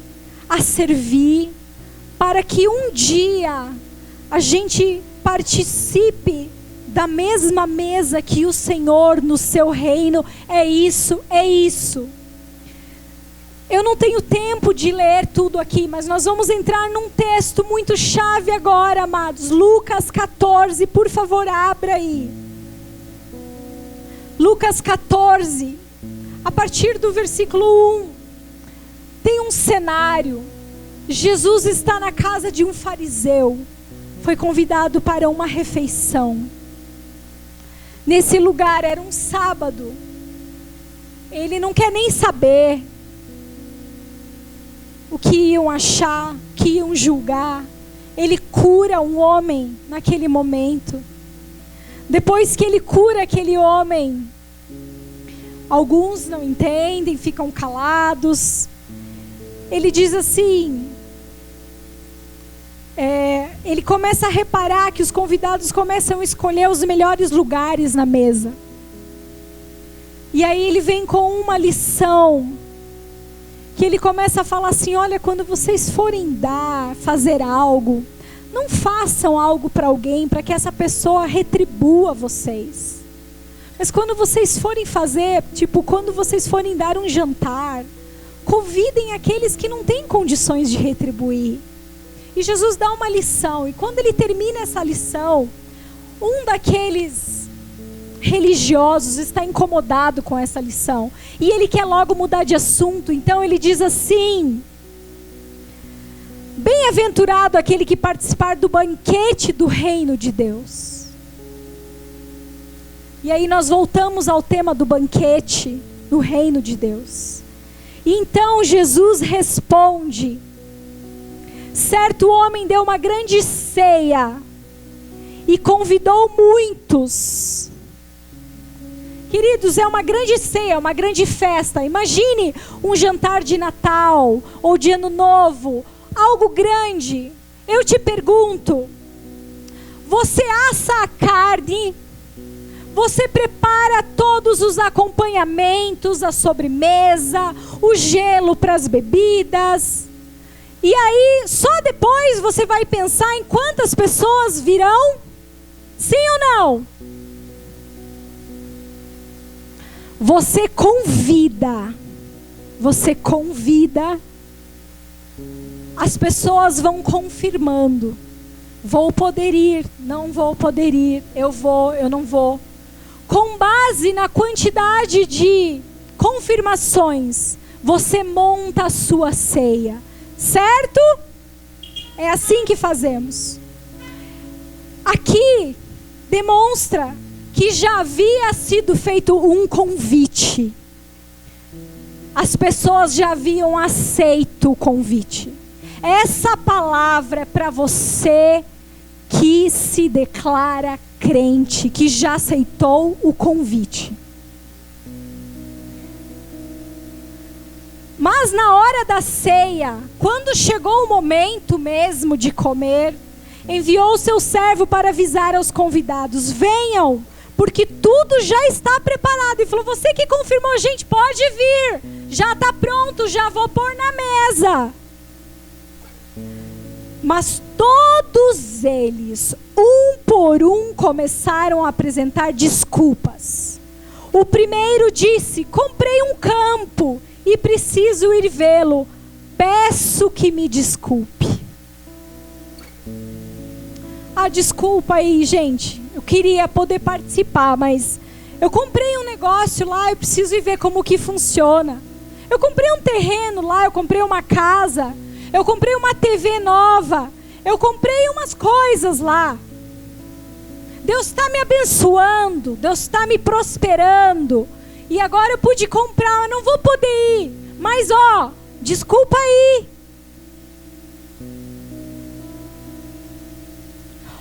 A: a servir, para que um dia a gente participe da mesma mesa que o Senhor no seu reino. É isso. Eu não tenho tempo de ler tudo aqui, mas nós vamos entrar num texto muito chave agora, amados. Lucas 14, por favor, abra aí. Lucas 14, a partir do versículo 1, tem um cenário. Jesus está na casa de um fariseu, foi convidado para uma refeição. Nesse lugar era um sábado, ele não quer nem saber o que iam achar, o que iam julgar. Ele cura um homem naquele momento. Depois que ele cura aquele homem, alguns não entendem, ficam calados. Ele diz assim, ele começa a reparar que os convidados começam a escolher os melhores lugares na mesa. E aí ele vem com uma lição, que ele começa a falar assim: olha, quando vocês forem fazer algo, não façam algo para alguém para que essa pessoa retribua vocês. Mas quando vocês forem fazer, quando vocês forem dar um jantar, convidem aqueles que não têm condições de retribuir. E Jesus dá uma lição, e quando ele termina essa lição, um daqueles religiosos está incomodado com essa lição, e ele quer logo mudar de assunto. Então ele diz assim: bem-aventurado aquele que participar do banquete do reino de Deus. E aí nós voltamos ao tema do banquete no reino de Deus. E então Jesus responde: certo homem deu uma grande ceia e convidou muitos. Queridos, é uma grande ceia, uma grande festa. Imagine um jantar de Natal ou de Ano Novo, algo grande. Eu te pergunto, você assa a carne? Você prepara todos os acompanhamentos, a sobremesa, o gelo para as bebidas? E aí, só depois você vai pensar em quantas pessoas virão? Sim ou não? Você convida, as pessoas vão confirmando: vou poder ir, não vou poder ir, eu vou, eu não vou. Com base na quantidade de confirmações, você monta a sua ceia, certo? É assim que fazemos. Aqui demonstra que já havia sido feito um convite. As pessoas já haviam aceito o convite. Essa palavra é para você que se declara crente, que já aceitou o convite. Mas na hora da ceia, quando chegou o momento mesmo de comer, enviou o seu servo para avisar aos convidados: venham, porque tudo já está preparado. E falou: você que confirmou, gente, pode vir, já está pronto, já vou pôr na mesa. Mas todos eles, um por um, começaram a apresentar desculpas. O primeiro disse: comprei um campo e preciso ir vê-lo, peço que me desculpe. Desculpa aí, gente, eu queria poder participar, mas eu comprei um negócio lá, eu preciso ir ver como que funciona. Eu comprei um terreno lá, eu comprei uma casa, eu comprei uma TV nova, eu comprei umas coisas lá. Deus está me abençoando, Deus está me prosperando, e agora eu pude comprar, mas não vou poder ir. Mas desculpa aí.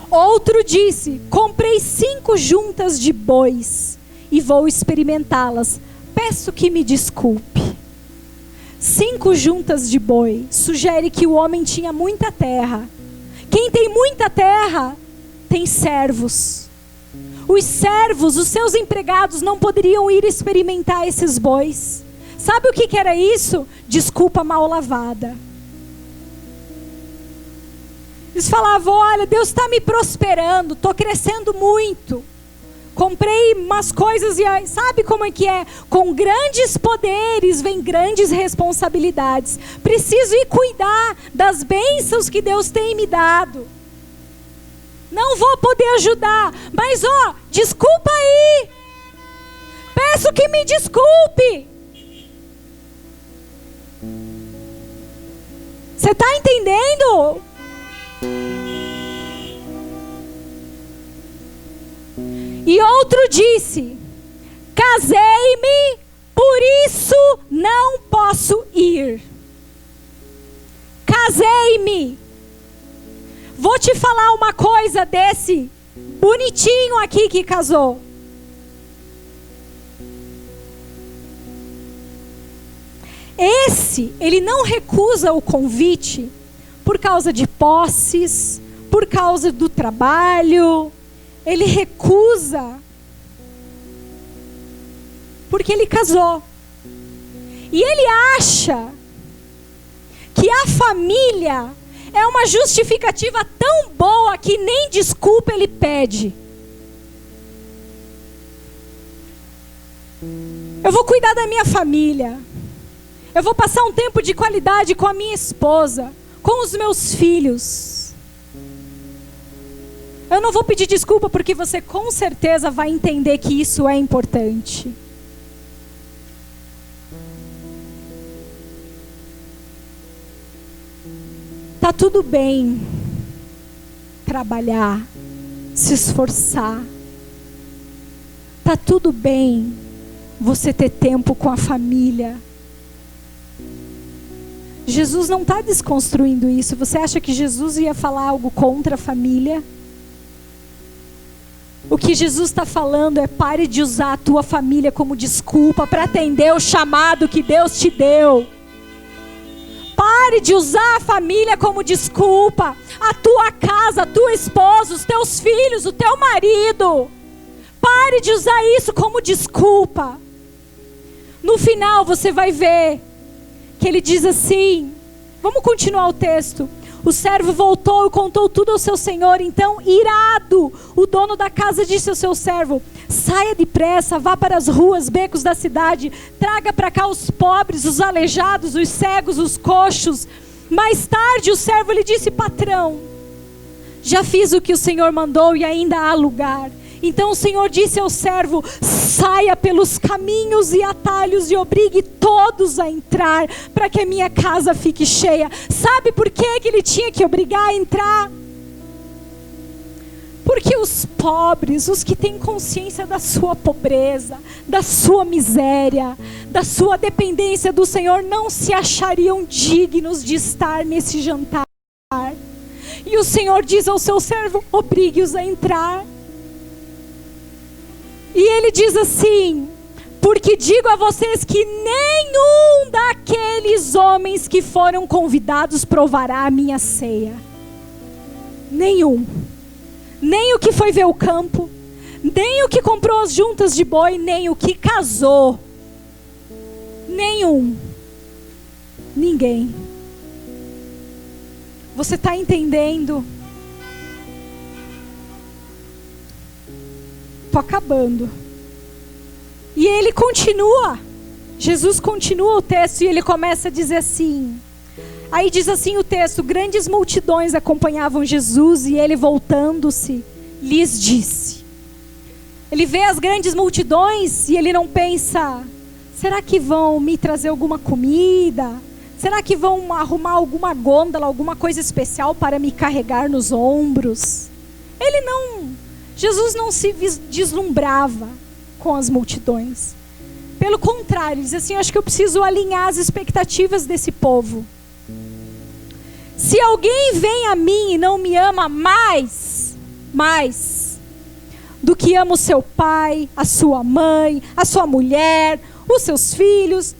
A: Outro disse: comprei 5 juntas de bois e vou experimentá-las, peço que me desculpe. 5 juntas de boi sugere que o homem tinha muita terra. Quem tem muita terra tem servos. Os servos, os seus empregados, não poderiam ir experimentar esses bois. Sabe o que era isso? Desculpa mal lavada. Eles falavam: olha, Deus está me prosperando, estou crescendo muito. Comprei umas coisas e sabe como é que é? Com grandes poderes vem grandes responsabilidades. Preciso ir cuidar das bênçãos que Deus tem me dado. Não vou poder ajudar, mas desculpa aí. Peço que me desculpe. Você está entendendo? E outro disse: casei-me, por isso não posso ir. Casei-me. Vou te falar uma coisa desse bonitinho aqui que casou. Ele não recusa o convite por causa de posses, por causa do trabalho. Ele recusa porque ele casou. E ele acha que a família é uma justificativa tão boa que nem desculpa ele pede. Eu vou cuidar da minha família. Eu vou passar um tempo de qualidade com a minha esposa, com os meus filhos. Eu não vou pedir desculpa porque você com certeza vai entender que isso é importante. Tá tudo bem trabalhar, se esforçar. Tá tudo bem você ter tempo com a família. Jesus não está desconstruindo isso. Você acha que Jesus ia falar algo contra a família? O que Jesus está falando é: pare de usar a tua família como desculpa para atender o chamado que Deus te deu. Pare de usar a família como desculpa. A tua casa, a tua esposa, os teus filhos, o teu marido. Pare de usar isso como desculpa. No final você vai ver que ele diz assim, vamos continuar o texto. O servo voltou e contou tudo ao seu senhor. Então, irado, o dono da casa disse ao seu servo: saia depressa, vá para as ruas, becos da cidade, traga para cá os pobres, os aleijados, os cegos, os coxos. Mais tarde o servo lhe disse: patrão, já fiz o que o senhor mandou e ainda há lugar. Então o Senhor disse ao servo: saia pelos caminhos e atalhos e obrigue todos a entrar, para que a minha casa fique cheia. Sabe por que ele tinha que obrigar a entrar? Porque os pobres, os que têm consciência da sua pobreza, da sua miséria, da sua dependência do Senhor, não se achariam dignos de estar nesse jantar. E o Senhor diz ao seu servo: obrigue-os a entrar. E ele diz assim: porque digo a vocês que nenhum daqueles homens que foram convidados provará a minha ceia. Nenhum. Nem o que foi ver o campo, nem o que comprou as juntas de boi, nem o que casou. Nenhum. Ninguém. Você está entendendo? Estou acabando. E ele continua. Jesus continua o texto e ele começa a dizer assim. Aí diz assim o texto: grandes multidões acompanhavam Jesus e ele, voltando-se, lhes disse. Ele vê as grandes multidões e ele não pensa: será que vão me trazer alguma comida? Será que vão arrumar alguma gôndola, alguma coisa especial para me carregar nos ombros? Jesus não se deslumbrava com as multidões. Pelo contrário, ele diz assim: acho que eu preciso alinhar as expectativas desse povo. Se alguém vem a mim e não me ama mais do que ama o seu pai, a sua mãe, a sua mulher, os seus filhos,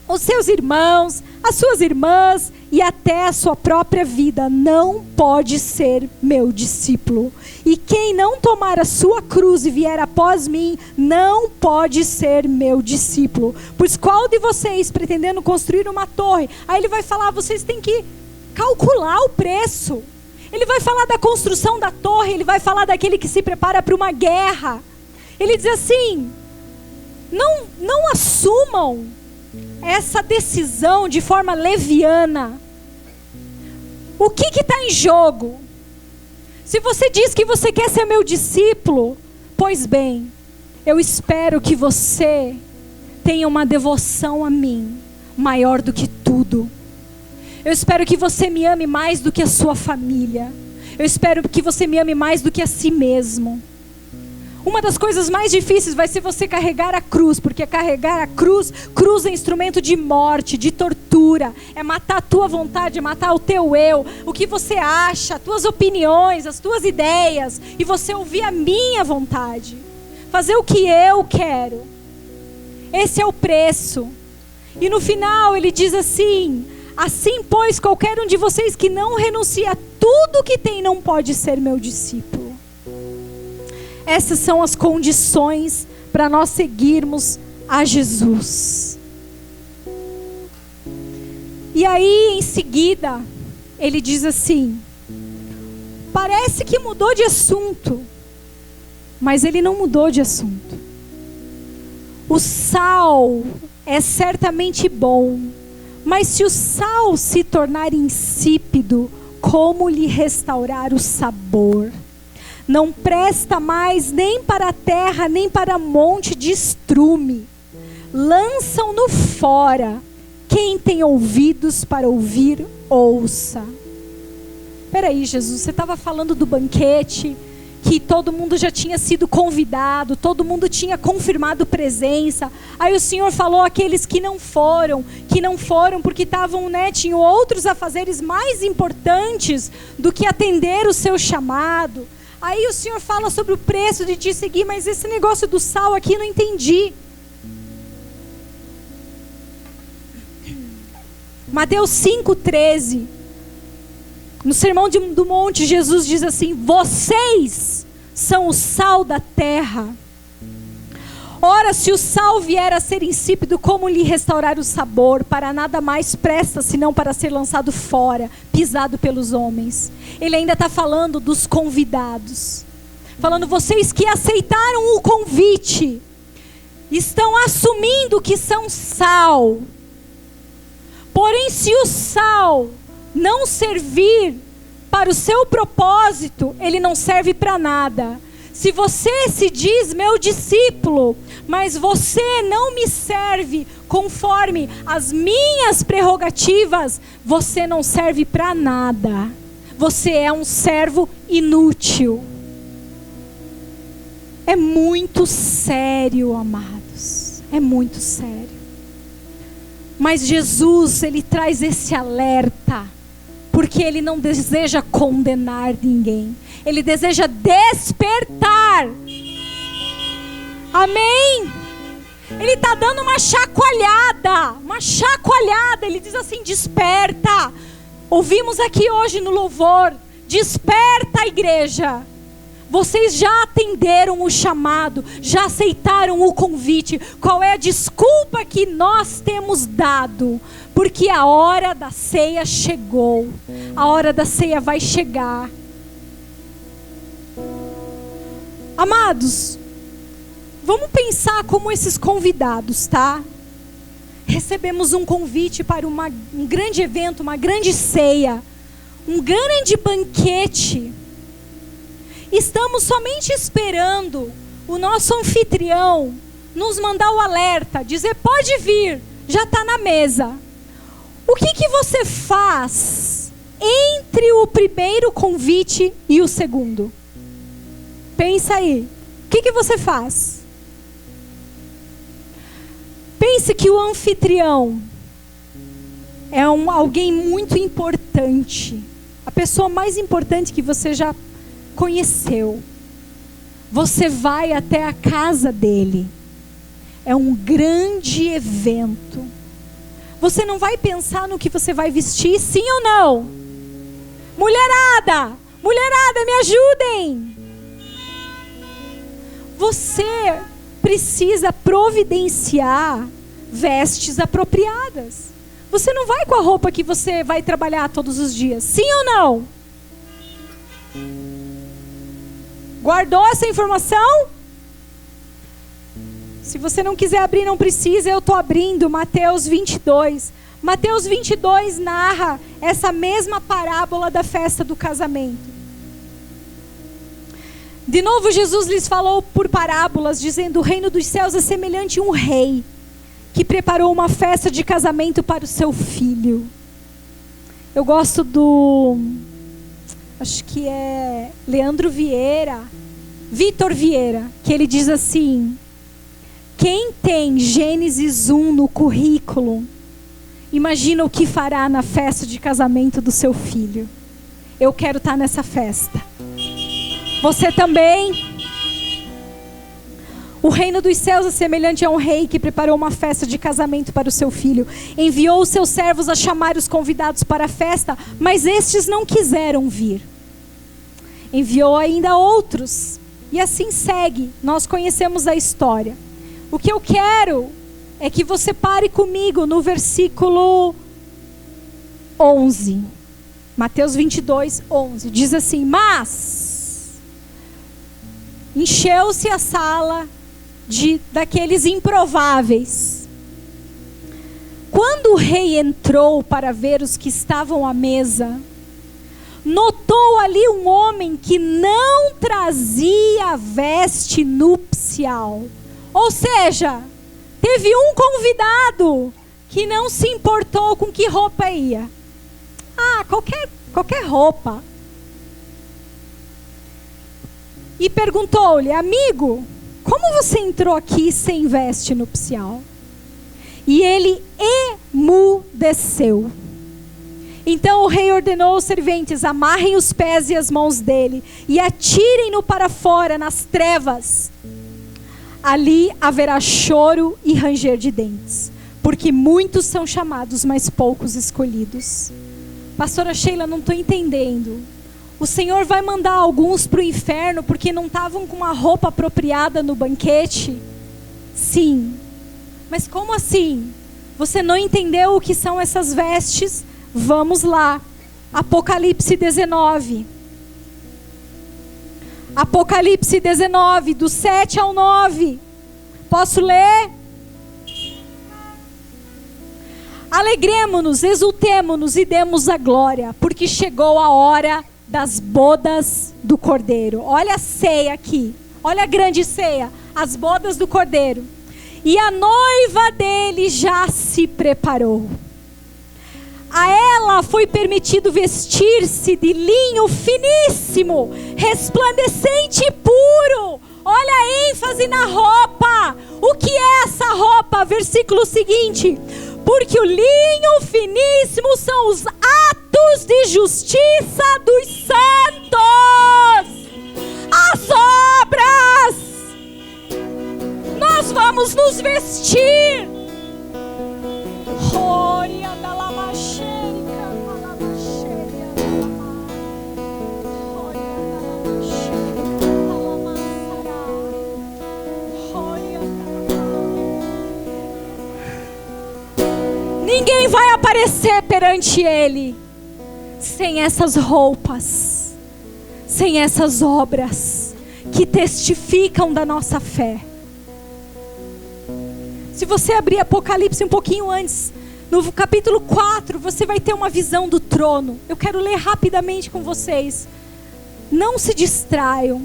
A: os seus irmãos, as suas irmãs e até a sua própria vida, não pode ser meu discípulo. E quem não tomar a sua cruz e vier após mim, não pode ser meu discípulo. Pois qual de vocês, pretendendo construir uma torre, aí ele vai falar: vocês têm que calcular o preço. Ele vai falar da construção da torre, ele vai falar daquele que se prepara para uma guerra. Ele diz assim: não assumam essa decisão de forma leviana. O que está em jogo? Se você diz que você quer ser meu discípulo, pois bem, eu espero que você tenha uma devoção a mim maior do que tudo. Eu espero que você me ame mais do que a sua família. Eu espero que você me ame mais do que a si mesmo. Uma das coisas mais difíceis vai ser você carregar a cruz, porque carregar a cruz é instrumento de morte, de tortura. É matar a tua vontade, é matar o teu eu, o que você acha, as tuas opiniões, as tuas ideias, e você ouvir a minha vontade, fazer o que eu quero. Esse é o preço. E no final ele diz assim: assim, pois, qualquer um de vocês que não renuncia a tudo que tem não pode ser meu discípulo. Essas são as condições para nós seguirmos a Jesus. E aí, em seguida, ele diz assim: parece que mudou de assunto, mas ele não mudou de assunto. O sal é certamente bom, mas se o sal se tornar insípido, como lhe restaurar o sabor? Não presta mais nem para a terra, nem para monte de estrume. Lançam-no fora. Quem tem ouvidos para ouvir, ouça. Peraí, Jesus, você estava falando do banquete, que todo mundo já tinha sido convidado, todo mundo tinha confirmado presença. Aí o Senhor falou aqueles que não foram porque estavam, tinham outros afazeres mais importantes do que atender o seu chamado. Aí o Senhor fala sobre o preço de te seguir, mas esse negócio do sal aqui não entendi. Mateus 5,13. No Sermão do Monte, Jesus diz assim: vocês são o sal da terra. Ora, se o sal vier a ser insípido, como lhe restaurar o sabor? Para nada mais presta, senão para ser lançado fora, pisado pelos homens. Ele ainda está falando dos convidados. Falando, vocês que aceitaram o convite, estão assumindo que são sal. Porém, se o sal não servir para o seu propósito, ele não serve para nada. Se você se diz meu discípulo, mas você não me serve conforme as minhas prerrogativas, você não serve para nada. Você é um servo inútil. É muito sério, amados. É muito sério. Mas Jesus, ele traz esse alerta, porque ele não deseja condenar ninguém. Ele deseja despertar. Amém? Ele está dando uma chacoalhada. Ele diz assim: desperta. Ouvimos aqui hoje no louvor, Desperta, igreja. Vocês já atenderam o chamado, já aceitaram o convite. Qual é a desculpa que nós temos dado? Porque a hora da ceia chegou. A hora da ceia vai chegar. Amados, vamos pensar como esses convidados, tá? Recebemos um convite para um grande evento, uma grande ceia, um grande banquete. Estamos somente esperando o nosso anfitrião nos mandar o alerta, dizer pode vir, já está na mesa. O que você faz entre o primeiro convite e o segundo? Pensa aí, o que você faz? Pense que o anfitrião é alguém muito importante, a pessoa mais importante que você já conheceu. Você vai até a casa dele. É um grande evento. Você não vai pensar no que você vai vestir, sim ou não? Mulherada, me ajudem. Você precisa providenciar vestes apropriadas. Você não vai com a roupa que você vai trabalhar todos os dias, sim ou não? Guardou essa informação? Se você não quiser abrir, não precisa, eu estou abrindo Mateus 22. Mateus 22 narra essa mesma parábola da festa do casamento. De novo, Jesus lhes falou por parábolas, dizendo: o reino dos céus é semelhante a um rei que preparou uma festa de casamento para o seu filho. Eu gosto acho que é Vitor Vieira, que ele diz assim: quem tem Gênesis 1 no currículo, imagina o que fará na festa de casamento do seu filho. Eu quero estar nessa festa. Você também? O reino dos céus é semelhante a um rei que preparou uma festa de casamento para o seu filho. Enviou os seus servos a chamar os convidados para a festa, mas estes não quiseram vir. Enviou ainda outros, e assim segue. Nós conhecemos a história. O que eu quero é que você pare comigo no versículo 11. Mateus 22, 11. Diz assim: mas encheu-se a sala daqueles improváveis. Quando o rei entrou para ver os que estavam à mesa, notou ali um homem que não trazia veste nupcial. Ou seja, teve um convidado que não se importou com que roupa ia. Qualquer roupa. E perguntou-lhe: amigo, como você entrou aqui sem veste nupcial? E ele emudeceu. Então o rei ordenou aos serventes: amarrem os pés e as mãos dele e atirem-no para fora nas trevas. Ali haverá choro e ranger de dentes, porque muitos são chamados, mas poucos escolhidos. Pastora Sheila, não estou entendendo. O Senhor vai mandar alguns para o inferno porque não estavam com uma roupa apropriada no banquete? Sim. Mas como assim? Você não entendeu o que são essas vestes? Vamos lá. Apocalipse 19. Apocalipse 19, do 7 ao 9. Posso ler? Alegremo-nos, exultemo-nos e demos a glória, porque chegou a hora das bodas do Cordeiro. Olha a ceia aqui. Olha a grande ceia. As bodas do Cordeiro. E a noiva dele já se preparou. A ela foi permitido vestir-se de linho finíssimo, resplandecente e puro. Olha a ênfase na roupa. O que é essa roupa? Versículo seguinte: porque o linho finíssimo são os atos de justiça dos santos. As obras. Nós vamos nos vestir. comparecer perante Ele sem essas roupas, sem essas obras que testificam da nossa fé. Se você abrir Apocalipse um pouquinho antes, no capítulo 4, você vai ter uma visão do trono. Eu quero ler rapidamente com vocês. Não se distraiam.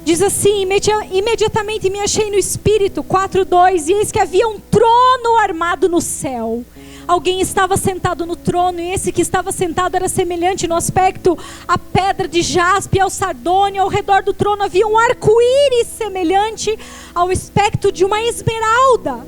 A: Diz assim: imediatamente me achei no Espírito, 4:2, e eis que havia um trono armado no céu. Alguém estava sentado no trono, e esse que estava sentado era semelhante no aspecto à pedra de jaspe e ao sardônio. Ao redor do trono havia um arco-íris semelhante ao aspecto de uma esmeralda.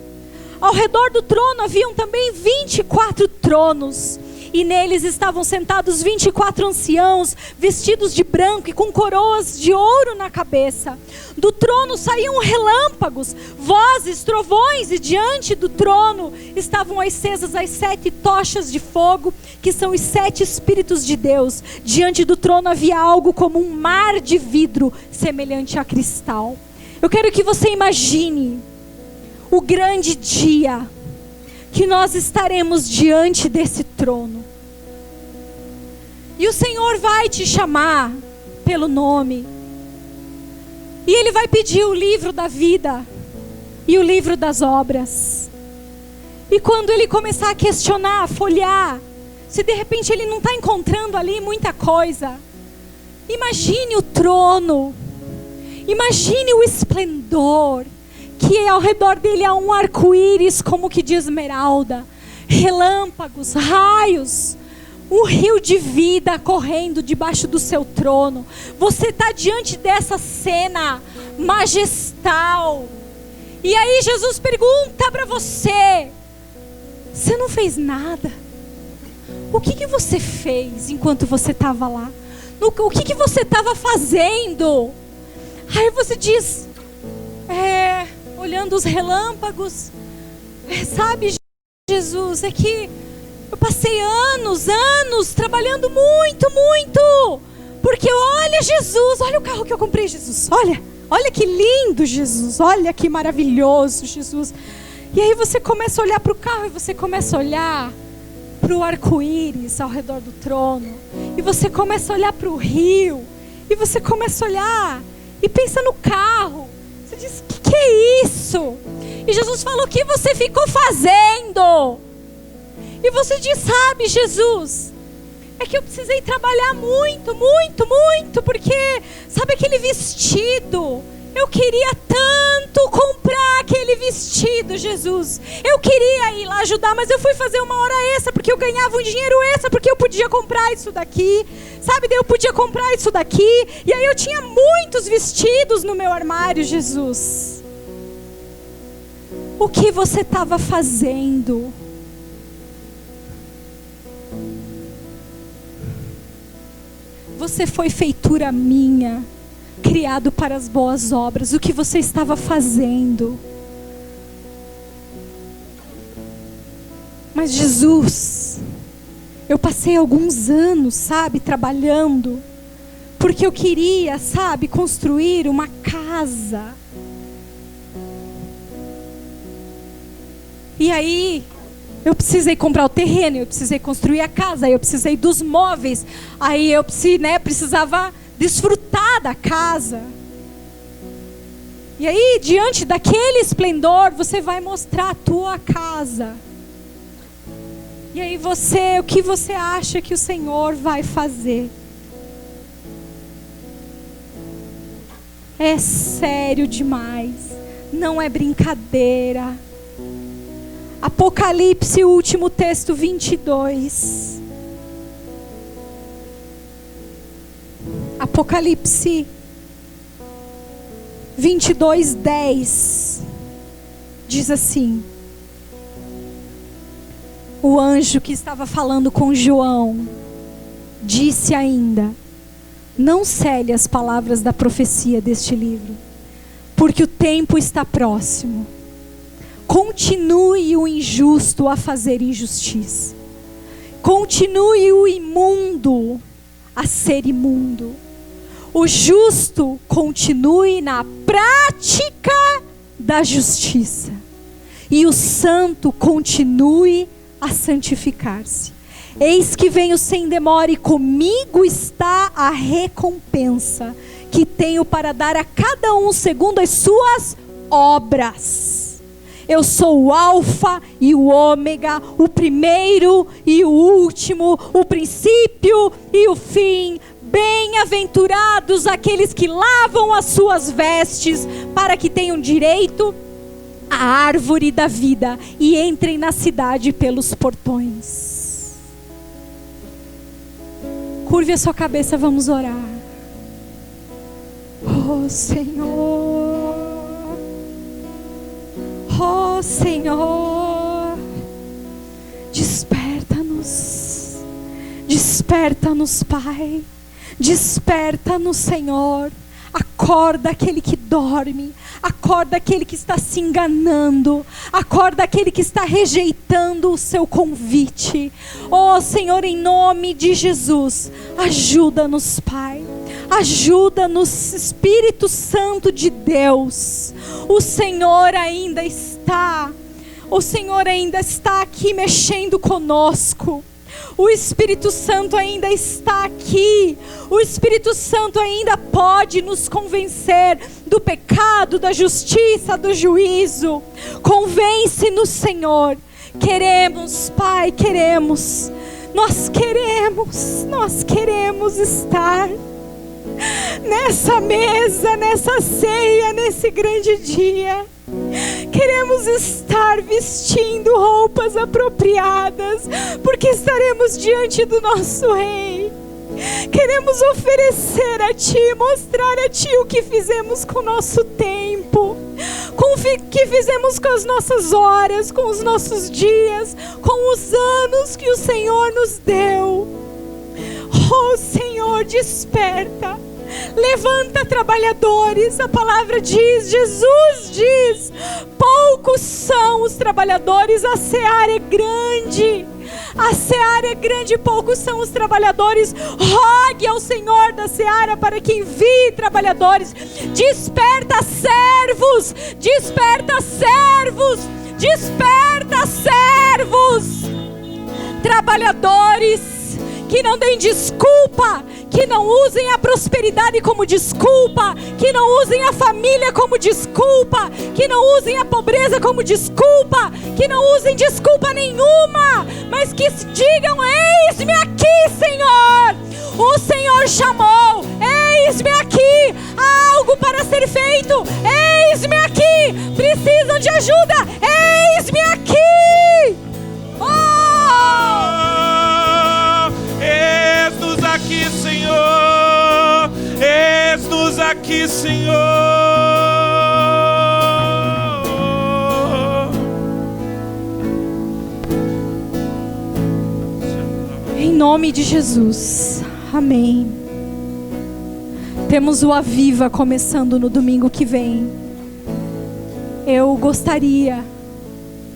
A: Ao redor do trono haviam também 24 tronos, e neles estavam sentados 24 anciãos, vestidos de branco e com coroas de ouro na cabeça. Do trono saíam relâmpagos, vozes, trovões, e diante do trono estavam acesas as 7 tochas de fogo, que são os 7 Espíritos de Deus. Diante do trono havia algo como um mar de vidro, semelhante a cristal. Eu quero que você imagine o grande dia que nós estaremos diante desse trono. E o Senhor vai te chamar pelo nome. E Ele vai pedir o livro da vida e o livro das obras. E quando Ele começar a questionar, a folhear, se de repente Ele não está encontrando ali muita coisa, imagine o trono, imagine o esplendor, que ao redor dele há um arco-íris como que de esmeralda, relâmpagos, raios, um rio de vida correndo debaixo do seu trono. Você está diante dessa cena majestal. E aí Jesus pergunta para você: você não fez nada? O que você fez enquanto você estava lá? O que você estava fazendo? Aí você diz, olhando os relâmpagos, sabe, Jesus, é que eu passei anos trabalhando muito, porque olha Jesus, olha o carro que eu comprei, Jesus, olha que lindo, Jesus, olha que maravilhoso, Jesus. E aí você começa a olhar para o carro, e você começa a olhar para o arco-íris ao redor do trono, e você começa a olhar para o rio, e você começa a olhar e pensa no carro. Você diz, que é isso? E Jesus falou, o que você ficou fazendo? E você diz, sabe, Jesus, é que eu precisei trabalhar muito, porque, sabe aquele vestido? Eu queria tanto comprar aquele vestido, Jesus. Eu queria ir lá ajudar, mas eu fui fazer uma hora extra, porque eu ganhava um dinheiro extra, porque eu podia comprar isso daqui, sabe? Daí eu podia comprar isso daqui, e aí eu tinha muitos vestidos no meu armário, Jesus. O que você estava fazendo? Você foi feitura minha, criado para as boas obras. O que você estava fazendo? Mas Jesus, eu passei alguns anos, sabe, trabalhando, porque eu queria, sabe, construir uma casa. E aí eu precisei comprar o terreno, eu precisei construir a casa, eu precisei dos móveis, aí eu precisava desfrutar da casa. E aí, diante daquele esplendor, você vai mostrar a tua casa. E aí o que você acha que o Senhor vai fazer? É sério demais, não é brincadeira. Apocalipse, o último texto, 22. Apocalipse 22, 10. Diz assim: o anjo que estava falando com João disse ainda: não cele as palavras da profecia deste livro, porque o tempo está próximo. Continue o injusto a fazer injustiça. Continue o imundo a ser imundo. O justo continue na prática da justiça. e o santo continue a santificar-se. Eis que venho sem demora, e comigo está a recompensa que tenho para dar a cada um segundo as suas obras. Eu sou o Alfa e o Ômega, o primeiro e o último, o princípio e o fim. Bem-aventurados aqueles que lavam as suas vestes, para que tenham direito à árvore da vida e entrem na cidade pelos portões. Curve a sua cabeça, vamos orar. Oh Senhor, oh Senhor, desperta-nos, desperta-nos, Pai, desperta-nos, Senhor. Acorda aquele que dorme, acorda aquele que está se enganando, acorda aquele que está rejeitando o seu convite. Oh Senhor, em nome de Jesus, ajuda-nos, Pai, ajuda-nos, Espírito Santo de Deus. O Senhor ainda está aqui mexendo conosco. O Espírito Santo ainda está aqui. O Espírito Santo ainda pode nos convencer do pecado, da justiça, do juízo. Convence-nos, Senhor. Queremos, Pai, queremos. Nós queremos estar nessa mesa, nessa ceia, nesse grande dia. Queremos estar vestindo roupas apropriadas, porque estaremos diante do nosso Rei. Queremos oferecer a Ti, mostrar a Ti o que fizemos com o nosso tempo, com o que fizemos com as nossas horas, com os nossos dias, com os anos que o Senhor nos deu. Oh Senhor, desperta. Levanta trabalhadores, a palavra diz, Jesus diz, poucos são os trabalhadores, a seara é grande. A seara é grande e poucos são os trabalhadores. Rogue ao Senhor da seara para que envie trabalhadores. Desperta servos, desperta servos, desperta servos. Trabalhadores que não deem desculpa, que não usem a prosperidade como desculpa, que não usem a família como desculpa, que não usem a pobreza como desculpa, que não usem desculpa nenhuma, mas que digam: eis-me aqui, Senhor, o Senhor chamou, eis-me aqui, há algo para ser feito, eis-me aqui, precisam de ajuda, eis-me aqui.
B: Eis-nos aqui, Senhor. Eis-nos aqui, Senhor.
A: Em nome de Jesus. Amém. Temos o Aviva começando no domingo que vem. Eu gostaria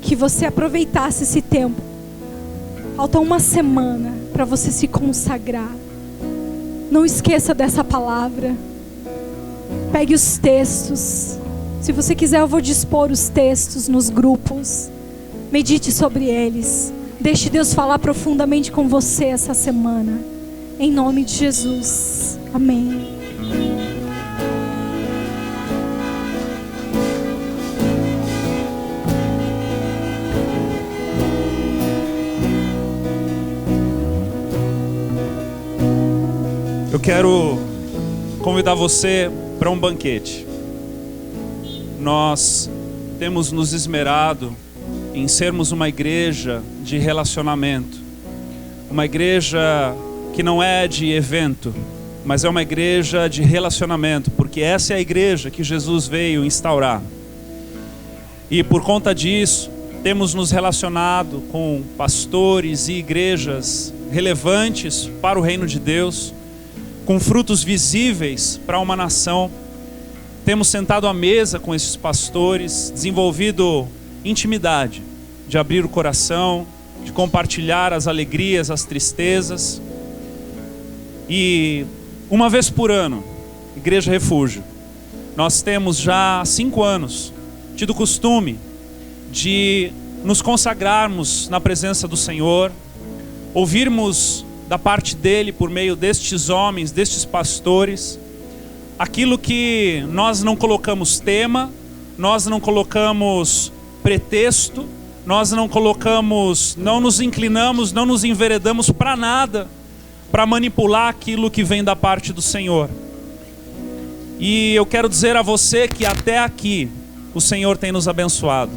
A: que você aproveitasse esse tempo. Falta uma semana para você se consagrar. Não esqueça dessa palavra. Pegue os textos. Se você quiser, eu vou dispor os textos nos grupos. Medite sobre eles. Deixe Deus falar profundamente com você essa semana. Em nome de Jesus. Amém.
B: Eu quero convidar você para um banquete. Nós temos nos esmerado em sermos uma igreja de relacionamento. Uma igreja que não é de evento, mas é uma igreja de relacionamento, porque essa é a igreja que Jesus veio instaurar. E por conta disso, temos nos relacionado com pastores e igrejas relevantes para o reino de Deus, com frutos visíveis para uma nação. Temos sentado à mesa com esses pastores, desenvolvido intimidade, de abrir o coração, de compartilhar as alegrias, as tristezas. E uma vez por ano, Igreja Refúgio, nós temos já há 5 anos tido o costume de nos consagrarmos na presença do Senhor, ouvirmos da parte dele, por meio destes homens, destes pastores, aquilo que nós não colocamos tema, nós não colocamos pretexto, nós não colocamos, não nos inclinamos, não nos enveredamos para nada, para manipular aquilo que vem da parte do Senhor. E eu quero dizer a você que até aqui o Senhor tem nos abençoado.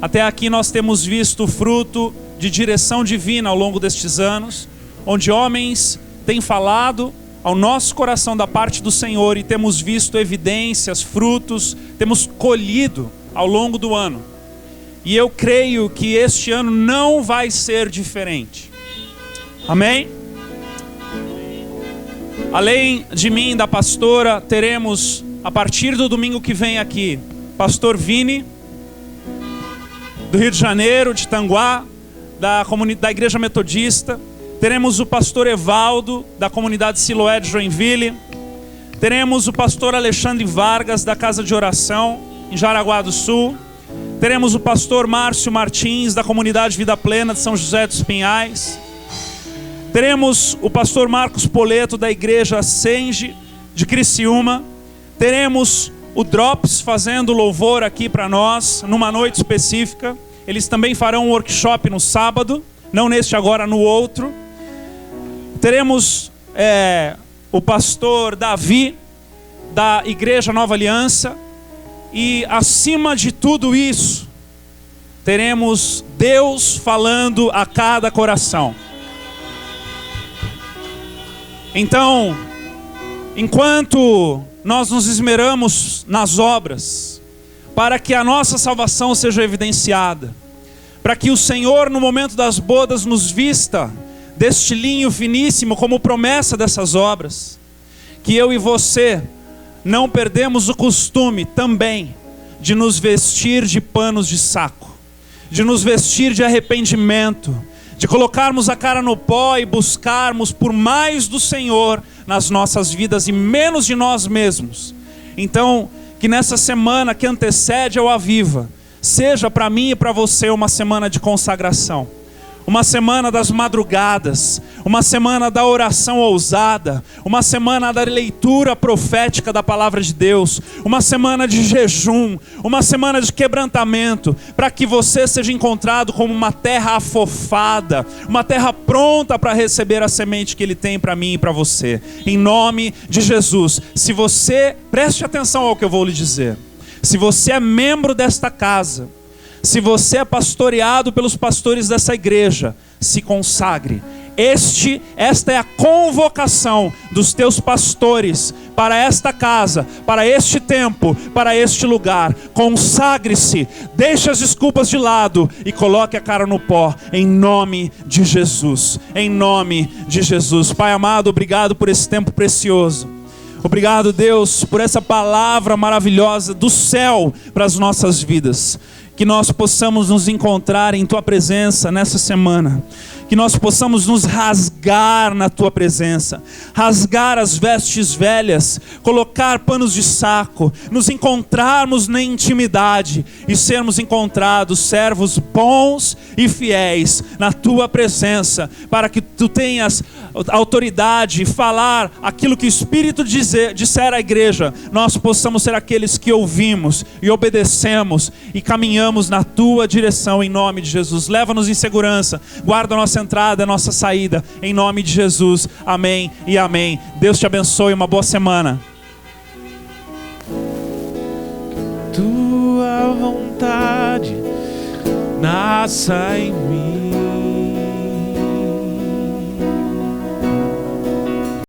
B: Até aqui nós temos visto o fruto de direção divina ao longo destes anos, onde homens têm falado ao nosso coração da parte do Senhor e temos visto evidências, frutos, temos colhido ao longo do ano. E eu creio que este ano não vai ser diferente. Amém? Além de mim e da pastora, teremos, a partir do domingo que vem aqui, pastor Vini, do Rio de Janeiro, de Tanguá, da Igreja Metodista. Teremos o pastor Evaldo, da comunidade Siloé de Joinville. Teremos o pastor Alexandre Vargas, da Casa de Oração, em Jaraguá do Sul. Teremos o pastor Márcio Martins, da comunidade Vida Plena de São José dos Pinhais. Teremos o pastor Marcos Poleto, da igreja Senge de Criciúma. Teremos o Drops fazendo louvor aqui para nós, numa noite específica. Eles também farão um workshop no sábado, não neste agora, no outro. Teremos o pastor Davi, da igreja Nova Aliança. E acima de tudo isso, teremos Deus falando a cada coração. Então, enquanto nós nos esmeramos nas obras, para que a nossa salvação seja evidenciada, para que o Senhor no momento das bodas nos vista deste linho finíssimo como promessa dessas obras, que eu e você não perdemos o costume também de nos vestir de panos de saco, de nos vestir de arrependimento, de colocarmos a cara no pó e buscarmos por mais do Senhor nas nossas vidas e menos de nós mesmos. Então, que nessa semana que antecede ao Aviva, seja para mim e para você uma semana de consagração. Uma semana das madrugadas, uma semana da oração ousada, uma semana da leitura profética da palavra de Deus, uma semana de jejum, uma semana de quebrantamento, para que você seja encontrado como uma terra afofada, uma terra pronta para receber a semente que Ele tem para mim e para você. Em nome de Jesus. Se você, preste atenção ao que eu vou lhe dizer, se você é membro desta casa, se você é pastoreado pelos pastores dessa igreja, se consagre. Esta é a convocação dos teus pastores para esta casa, para este tempo, para este lugar. Consagre-se, deixe as desculpas de lado e coloque a cara no pó, em nome de Jesus. Em nome de Jesus. Pai amado, obrigado por esse tempo precioso. Obrigado, Deus, por essa palavra maravilhosa do céu para as nossas vidas. Que nós possamos nos encontrar em Tua presença nessa semana. Que nós possamos nos rasgar na Tua presença. Rasgar as vestes velhas. Colocar panos de saco. Nos encontrarmos na intimidade. E sermos encontrados servos bons e fiéis na Tua presença. Para que Tu tenhas autoridade e falar aquilo que o Espírito disser à igreja. Nós possamos ser aqueles que ouvimos e obedecemos e caminhamos na Tua direção em nome de Jesus. Leva-nos em segurança, guarda a nossa entrada, a nossa saída, em nome de Jesus. Amém e amém. Deus te abençoe, uma boa semana.
C: Tua vontade nasça em mim.